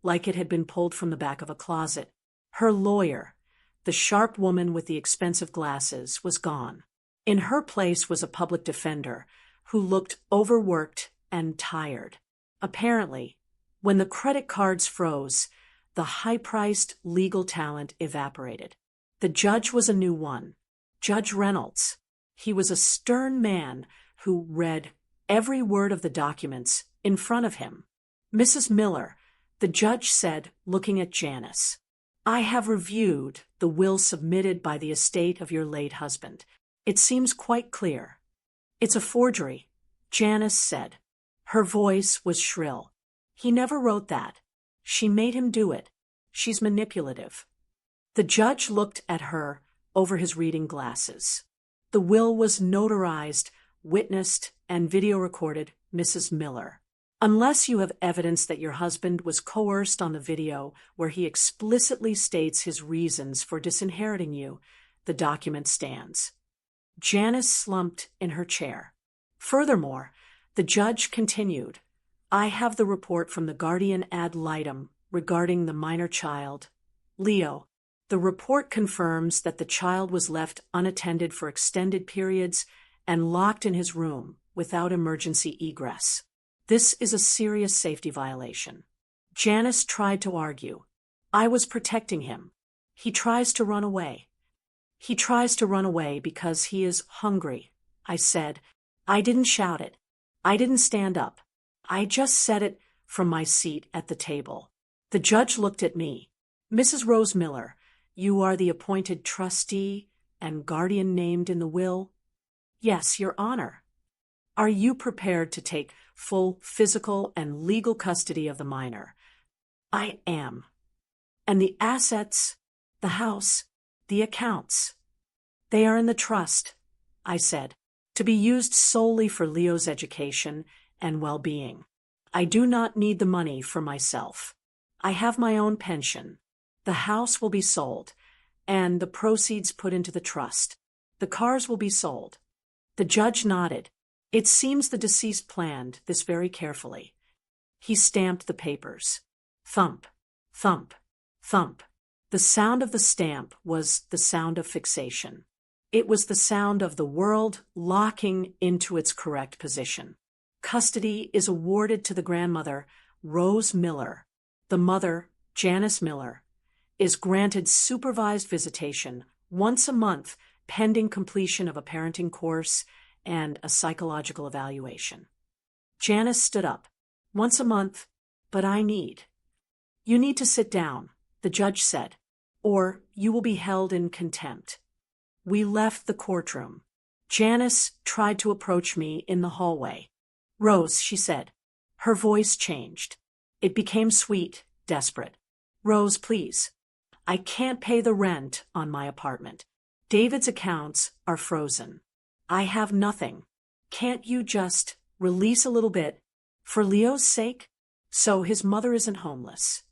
like it had been pulled from the back of a closet. Her lawyer, the sharp woman with the expensive glasses, was gone. In her place was a public defender who looked overworked and tired. Apparently, when the credit cards froze, the high-priced legal talent evaporated. The judge was a new one, Judge Reynolds. He was a stern man who read every word of the documents in front of him. Mrs. Miller, the judge said, looking at Janice, "I have reviewed the will submitted by the estate of your late husband. It seems quite clear." "It's a forgery," Janice said. Her voice was shrill. "He never wrote that. She made him do it. She's manipulative." The judge looked at her over his reading glasses. "The will was notarized, witnessed, and video recorded, Mrs. Miller. Unless you have evidence that your husband was coerced on the video where he explicitly states his reasons for disinheriting you, the document stands." Janice slumped in her chair. Furthermore, the judge continued, "I have the report from the guardian ad litem regarding the minor child, Leo. The report confirms that the child was left unattended for extended periods and locked in his room without emergency egress. This is a serious safety violation." Janice tried to argue. "I was protecting him. He tries to run away." "He tries to run away because he is hungry," I said. I didn't shout it. I didn't stand up. I just said it from my seat at the table. The judge looked at me. "Mrs. Rose Miller, you are the appointed trustee and guardian named in the will?" "Yes, Your Honor." "Are you prepared to take full physical and legal custody of the minor?" "I am." "And the assets, the house, the accounts?" "They are in the trust," I said, "to be used solely for Leo's education and well-being. I do not need the money for myself. I have my own pension. The house will be sold, and the proceeds put into the trust. The cars will be sold." The judge nodded. "It seems the deceased planned this very carefully." He stamped the papers. Thump, thump, thump. The sound of the stamp was the sound of fixation. It was the sound of the world locking into its correct position. Custody is awarded to the grandmother, Rose Miller. The mother, Janice Miller, is granted supervised visitation once a month pending completion of a parenting course and a psychological evaluation. Janice stood up. "Once a month, but I need." "You need to sit down," the judge said, "or you will be held in contempt." We left the courtroom. Janice tried to approach me in the hallway. "Rose," she said. Her voice changed. It became sweet, desperate. "Rose, please. I can't pay the rent on my apartment. David's accounts are frozen. I have nothing. Can't you just release a little bit for Leo's sake, so his mother isn't homeless?"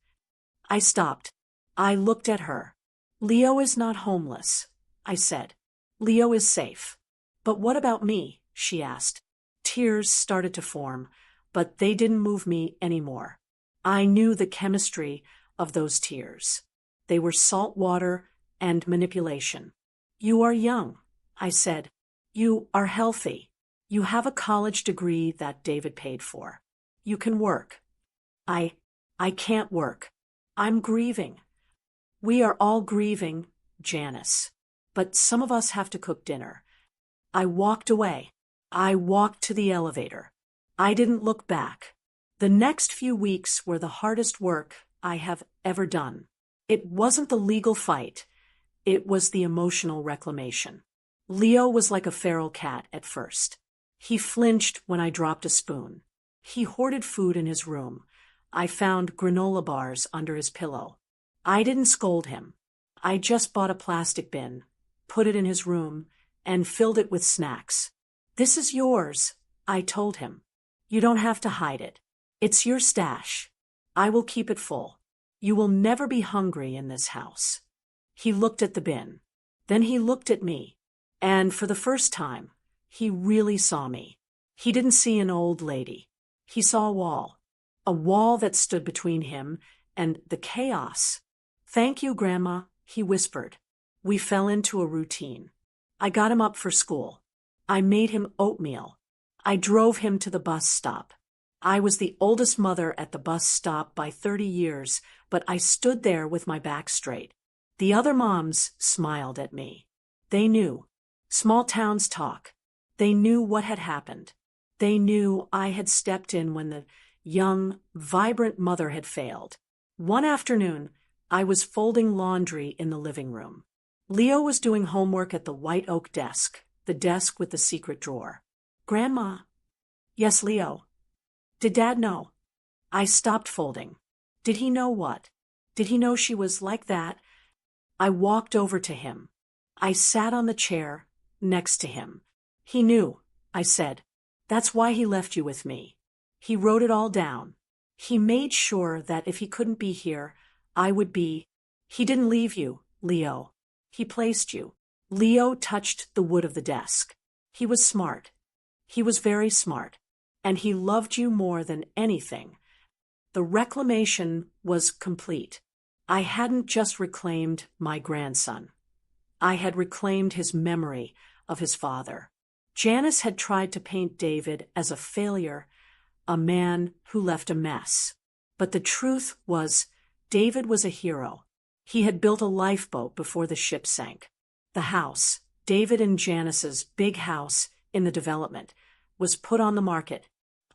I stopped. I looked at her. "Leo is not homeless," I said. "Leo is safe." "But what about me?" she asked. Tears started to form, but they didn't move me anymore. I knew the chemistry of those tears. They were salt water and manipulation. "You are young," I said. "You are healthy. You have a college degree that David paid for. You can work." I can't work. I'm grieving." "We are all grieving, Janice. But some of us have to cook dinner." I walked away. I walked to the elevator. I didn't look back. The next few weeks were the hardest work I have ever done. It wasn't the legal fight. It was the emotional reclamation. Leo was like a feral cat at first. He flinched when I dropped a spoon. He hoarded food in his room. I found granola bars under his pillow. I didn't scold him. I just bought a plastic bin, put it in his room, and filled it with snacks. "This is yours," I told him. "You don't have to hide it. It's your stash. I will keep it full. You will never be hungry in this house." He looked at the bin. Then he looked at me. And for the first time, he really saw me. He didn't see an old lady. He saw a wall that stood between him and the chaos. "Thank you, Grandma," he whispered. We fell into a routine. I got him up for school. I made him oatmeal. I drove him to the bus stop. I was the oldest mother at the bus stop by 30 years, but I stood there with my back straight. The other moms smiled at me. They knew. Small towns talk. They knew what had happened. They knew I had stepped in when the young, vibrant mother had failed. One afternoon, I was folding laundry in the living room. Leo was doing homework at the white oak desk, the desk with the secret drawer. "Grandma." "Yes, Leo." "Did Dad know?" I stopped folding. Did he know what? Did he know she was like that? I walked over to him. I sat on the chair next to him. "He knew," I said. "That's why he left you with me. He wrote it all down. He made sure that if he couldn't be here, I would be. He didn't leave you, Leo. He placed you." Leo touched the wood of the desk. "He was smart. He was very smart. And he loved you more than anything." The reclamation was complete. I hadn't just reclaimed my grandson. I had reclaimed his memory of his father. Janice had tried to paint David as a failure, a man who left a mess. But the truth was, David was a hero. He had built a lifeboat before the ship sank. The house, David and Janice's big house in the development, was put on the market.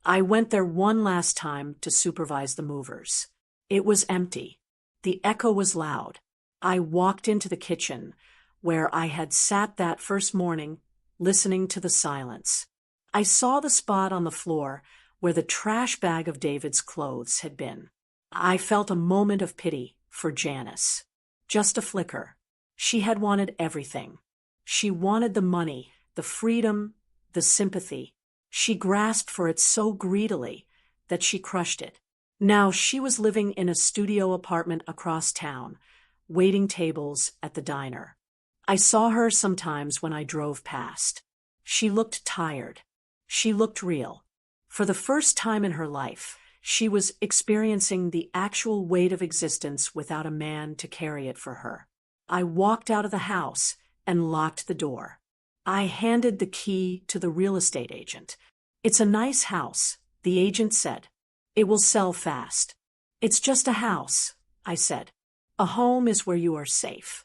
I went there one last time to supervise the movers. It was empty. The echo was loud. I walked into the kitchen, where I had sat that first morning, listening to the silence. I saw the spot on the floor where the trash bag of David's clothes had been. I felt a moment of pity for Janice. Just a flicker. She had wanted everything. She wanted the money, the freedom, the sympathy. She grasped for it so greedily that she crushed it. Now she was living in a studio apartment across town, waiting tables at the diner. I saw her sometimes when I drove past. She looked tired. She looked real. For the first time in her life, she was experiencing the actual weight of existence without a man to carry it for her. I walked out of the house and locked the door. I handed the key to the real estate agent. "It's a nice house," the agent said. "It will sell fast." "It's just a house," I said. "A home is where you are safe."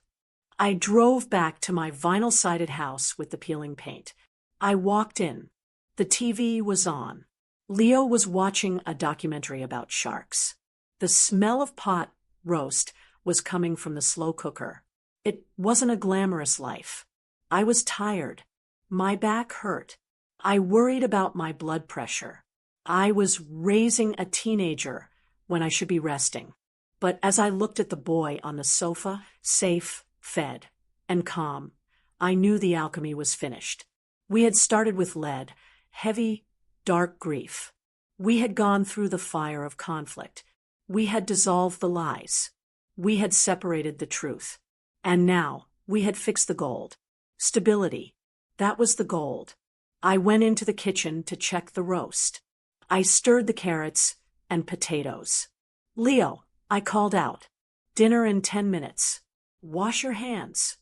I drove back to my vinyl-sided house with the peeling paint. I walked in. The TV was on. Leo was watching a documentary about sharks. The smell of pot roast was coming from the slow cooker. It wasn't a glamorous life. I was tired. My back hurt. I worried about my blood pressure. I was raising a teenager when I should be resting. But as I looked at the boy on the sofa, safe, fed, and calm, I knew the alchemy was finished. We had started with lead, heavy, dark grief. We had gone through the fire of conflict. We had dissolved the lies. We had separated the truth. And now we had fixed the gold. Stability. That was the gold. I went into the kitchen to check the roast. I stirred the carrots and potatoes. "Leo," I called out. "Dinner in 10 minutes. Wash your hands."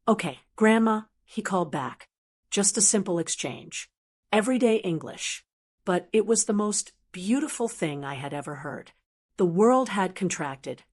"Okay, Grandma," he called back. Just a simple exchange. Everyday English. But it was the most beautiful thing I had ever heard. The world had contracted.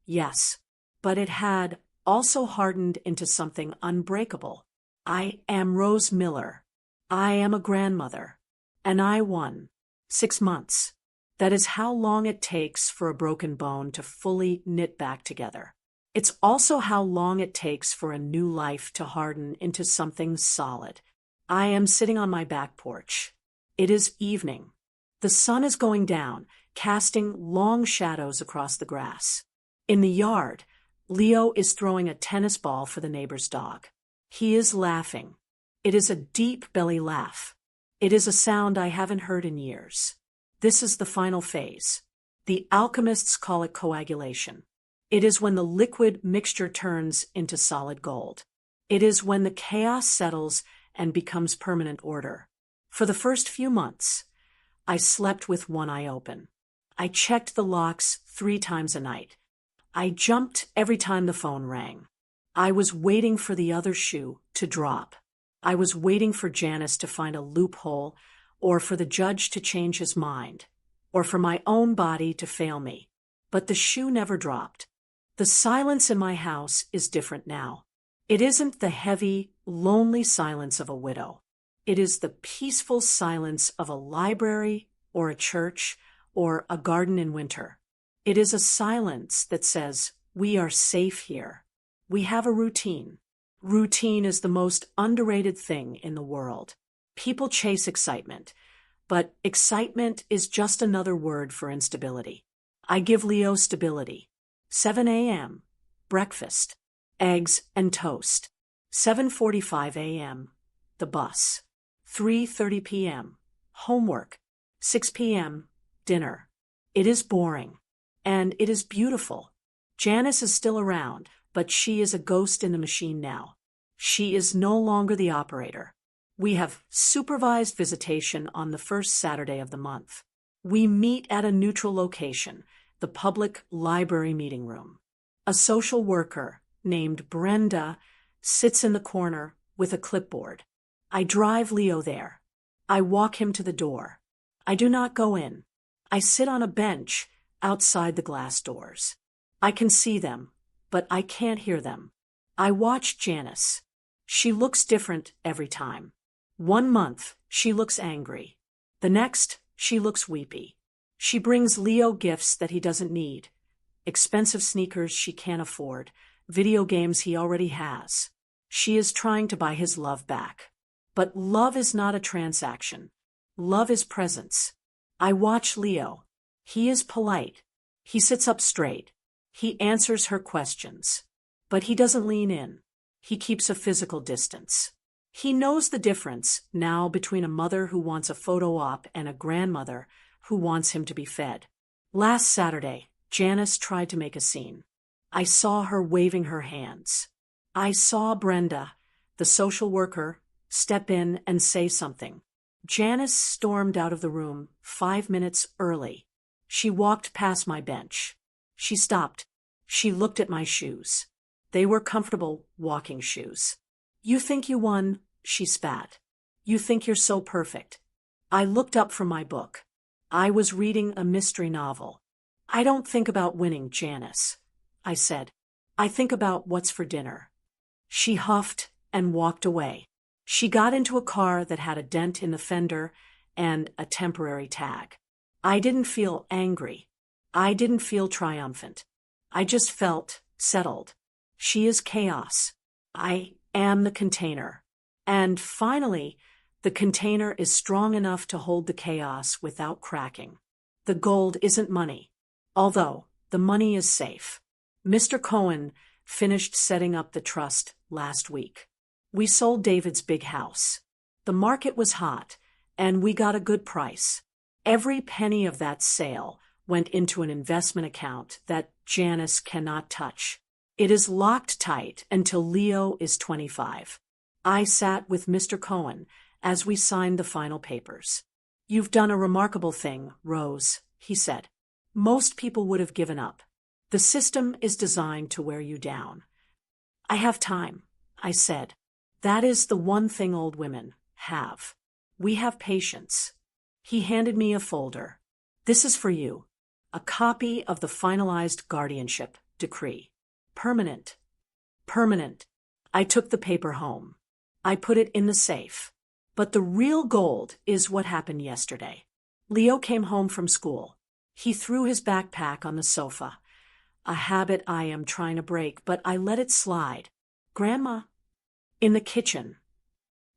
Yes. But it had also hardened into something unbreakable. I am Rose Miller. I am a grandmother. And I won. 6 months. That is how long it takes for a broken bone to fully knit back together. It's also how long it takes for a new life to harden into something solid. I am sitting on my back porch. It is evening. The sun is going down, casting long shadows across the grass. In the yard, Leo is throwing a tennis ball for the neighbor's dog. He is laughing. It is a deep belly laugh. It is a sound I haven't heard in years. This is the final phase. The alchemists call it coagulation. It is when the liquid mixture turns into solid gold. It is when the chaos settles and becomes permanent order. For the first few months, I slept with one eye open. I checked the locks 3 times a night. I jumped every time the phone rang. I was waiting for the other shoe to drop. I was waiting for Janice to find a loophole, or for the judge to change his mind, or for my own body to fail me. But the shoe never dropped. The silence in my house is different now. It isn't the heavy, lonely silence of a widow. It is the peaceful silence of a library or a church or a garden in winter. It is a silence that says, we are safe here. We have a routine. Routine is the most underrated thing in the world. People chase excitement, but excitement is just another word for instability. I give Leo stability. 7 a.m., breakfast, eggs and toast. 7:45 a.m., the bus. 3:30 p.m., homework. 6 p.m., dinner. It is boring. And it is beautiful. Janice is still around, but she is a ghost in the machine now. She is no longer the operator. We have supervised visitation on the first Saturday of the month. We meet at a neutral location, the public library meeting room. A social worker named Brenda sits in the corner with a clipboard. I drive Leo there. I walk him to the door. I do not go in. I sit on a bench outside the glass doors. I can see them, but I can't hear them. I watch Janice. She looks different every time. 1 month, she looks angry. The next, she looks weepy. She brings Leo gifts that he doesn't need. Expensive sneakers she can't afford. Video games he already has. She is trying to buy his love back. But love is not a transaction. Love is presence. I watch Leo. He is polite. He sits up straight. He answers her questions. But he doesn't lean in. He keeps a physical distance. He knows the difference now between a mother who wants a photo op and a grandmother who wants him to be fed. Last Saturday, Janice tried to make a scene. I saw her waving her hands. I saw Brenda, the social worker, step in and say something. Janice stormed out of the room 5 minutes early. She walked past my bench. She stopped. She looked at my shoes. They were comfortable walking shoes. You think you won, she spat. You think you're so perfect. I looked up from my book. I was reading a mystery novel. I don't think about winning, Janice, I said. I think about what's for dinner. She huffed and walked away. She got into a car that had a dent in the fender and a temporary tag. I didn't feel angry. I didn't feel triumphant. I just felt settled. She is chaos. I am the container. And finally, the container is strong enough to hold the chaos without cracking. The gold isn't money, although the money is safe. Mr. Cohen finished setting up the trust last week. We sold David's big house. The market was hot, and we got a good price. Every penny of that sale went into an investment account that Janice cannot touch. It is locked tight until Leo is 25. I sat with Mr. Cohen as we signed the final papers. You've done a remarkable thing, Rose, he said. Most people would have given up. The system is designed to wear you down. I have time, I said. That is the one thing old women have. We have patience. He handed me a folder. This is for you. A copy of the finalized guardianship decree. Permanent. Permanent. I took the paper home. I put it in the safe. But the real gold is what happened yesterday. Leo came home from school. He threw his backpack on the sofa. A habit I am trying to break, but I let it slide. Grandma? In the kitchen.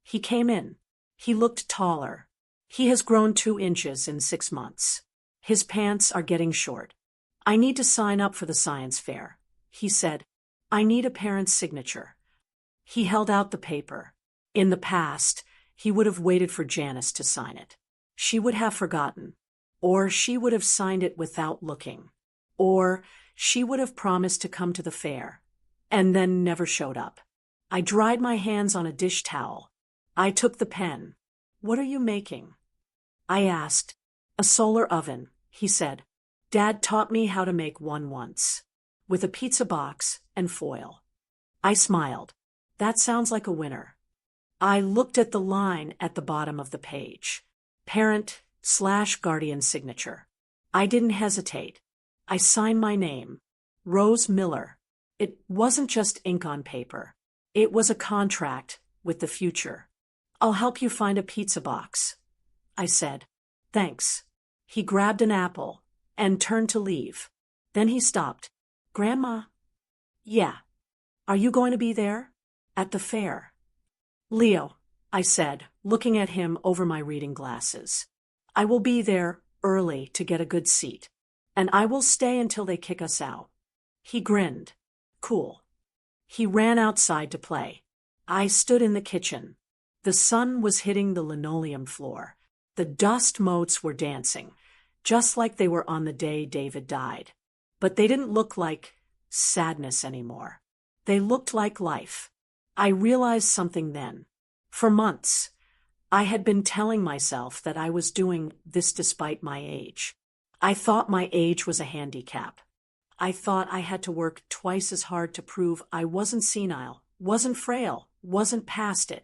He came in. He looked taller. He has grown 2 inches in 6 months. His pants are getting short. I need to sign up for the science fair, he said. I need a parent's signature. He held out the paper. In the past, he would have waited for Janice to sign it. She would have forgotten. Or she would have signed it without looking. Or she would have promised to come to the fair, and then never showed up. I dried my hands on a dish towel. I took the pen. "What are you making?" I asked. "A solar oven," he said. "Dad taught me how to make one once. With a pizza box and foil." I smiled. That sounds like a winner. I looked at the line at the bottom of the page. Parent/guardian signature. I didn't hesitate. I signed my name. Rose Miller. It wasn't just ink on paper. It was a contract with the future. "I'll help you find a pizza box," I said. "Thanks." He grabbed an apple and turned to leave. Then he stopped. "Grandma?" "Yeah." "Are you going to be there?" "At the fair." "Leo," I said, looking at him over my reading glasses. "I will be there early to get a good seat. And I will stay until they kick us out." He grinned. "Cool." He ran outside to play. I stood in the kitchen. The sun was hitting the linoleum floor. The dust motes were dancing, just like they were on the day David died. But they didn't look like sadness anymore. They looked like life. I realized something then. For months, I had been telling myself that I was doing this despite my age. I thought my age was a handicap. I thought I had to work twice as hard to prove I wasn't senile, wasn't frail, wasn't past it.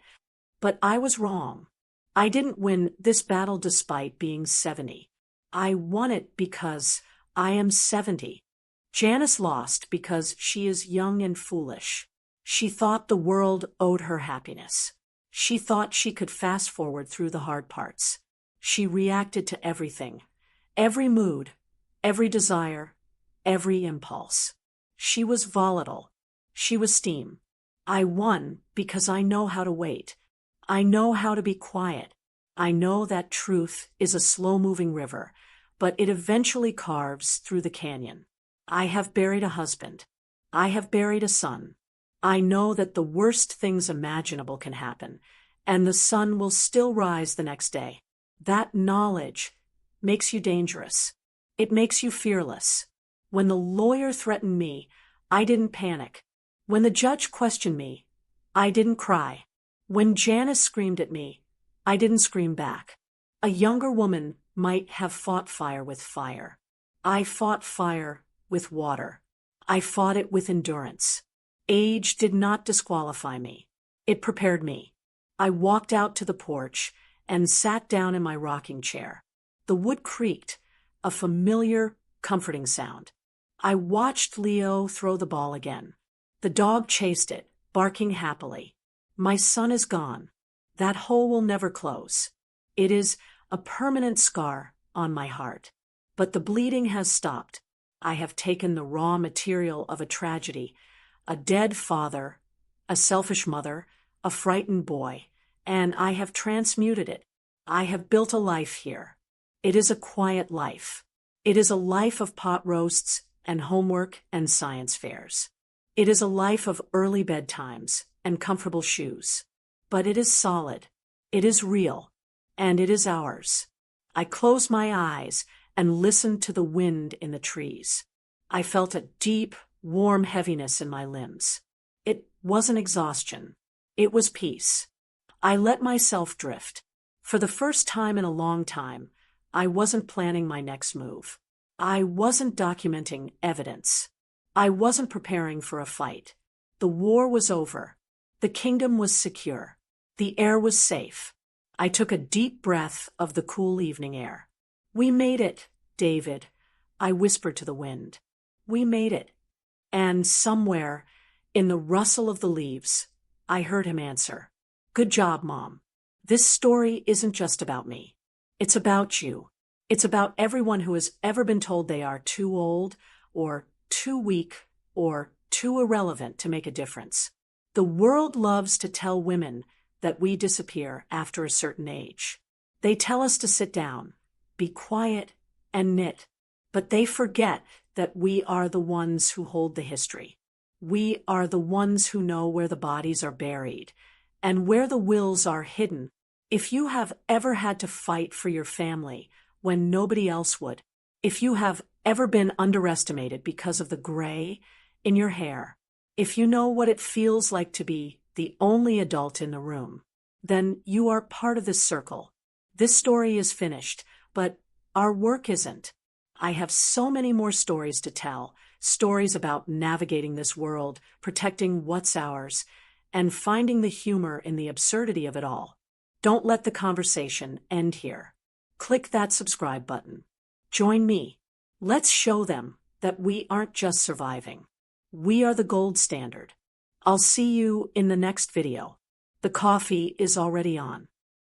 But I was wrong. I didn't win this battle despite being 70. I won it because I am 70. Janice lost because she is young and foolish. She thought the world owed her happiness. She thought she could fast forward through the hard parts. She reacted to everything, every mood, every desire, every impulse. She was volatile. She was steam. I won because I know how to wait. I know how to be quiet. I know that truth is a slow-moving river, but it eventually carves through the canyon. I have buried a husband. I have buried a son. I know that the worst things imaginable can happen, and the sun will still rise the next day. That knowledge makes you dangerous. It makes you fearless. When the lawyer threatened me, I didn't panic. When the judge questioned me, I didn't cry. When Janice screamed at me, I didn't scream back. A younger woman might have fought fire with fire. I fought fire with water. I fought it with endurance. Age did not disqualify me. It prepared me. I walked out to the porch and sat down in my rocking chair. The wood creaked, a familiar, comforting sound. I watched Leo throw the ball again. The dog chased it, barking happily. My son is gone. That hole will never close. It is a permanent scar on my heart. But the bleeding has stopped. I have taken the raw material of a tragedy, a dead father, a selfish mother, a frightened boy, and I have transmuted it. I have built a life here. It is a quiet life. It is a life of pot roasts and homework and science fairs. It is a life of early bedtimes and comfortable shoes. But it is solid. It is real. And it is ours. I closed my eyes and listened to the wind in the trees. I felt a deep, warm heaviness in my limbs. It wasn't exhaustion. It was peace. I let myself drift. For the first time in a long time, I wasn't planning my next move. I wasn't documenting evidence. I wasn't preparing for a fight. The war was over. The kingdom was secure. The air was safe. I took a deep breath of the cool evening air. "We made it, David," I whispered to the wind. "We made it." And somewhere, in the rustle of the leaves, I heard him answer, "Good job, Mom. This story isn't just about me. It's about you. It's about everyone who has ever been told they are too old, or too weak, or too irrelevant to make a difference. The world loves to tell women that we disappear after a certain age. They tell us to sit down, be quiet, and knit. But they forget that we are the ones who hold the history. We are the ones who know where the bodies are buried, And where the wills are hidden, if you have ever had to fight for your family when nobody else would, if you have ever been underestimated because of the gray in your hair, if you know what it feels like to be the only adult in the room, then you are part of this circle. This story is finished, but our work isn't. I have so many more stories to tell, stories about navigating this world, protecting what's ours, and finding the humor in the absurdity of it all. Don't let the conversation end here. Click that subscribe button. Join me. Let's show them that we aren't just surviving. We are the gold standard. I'll see you in the next video. The coffee is already on.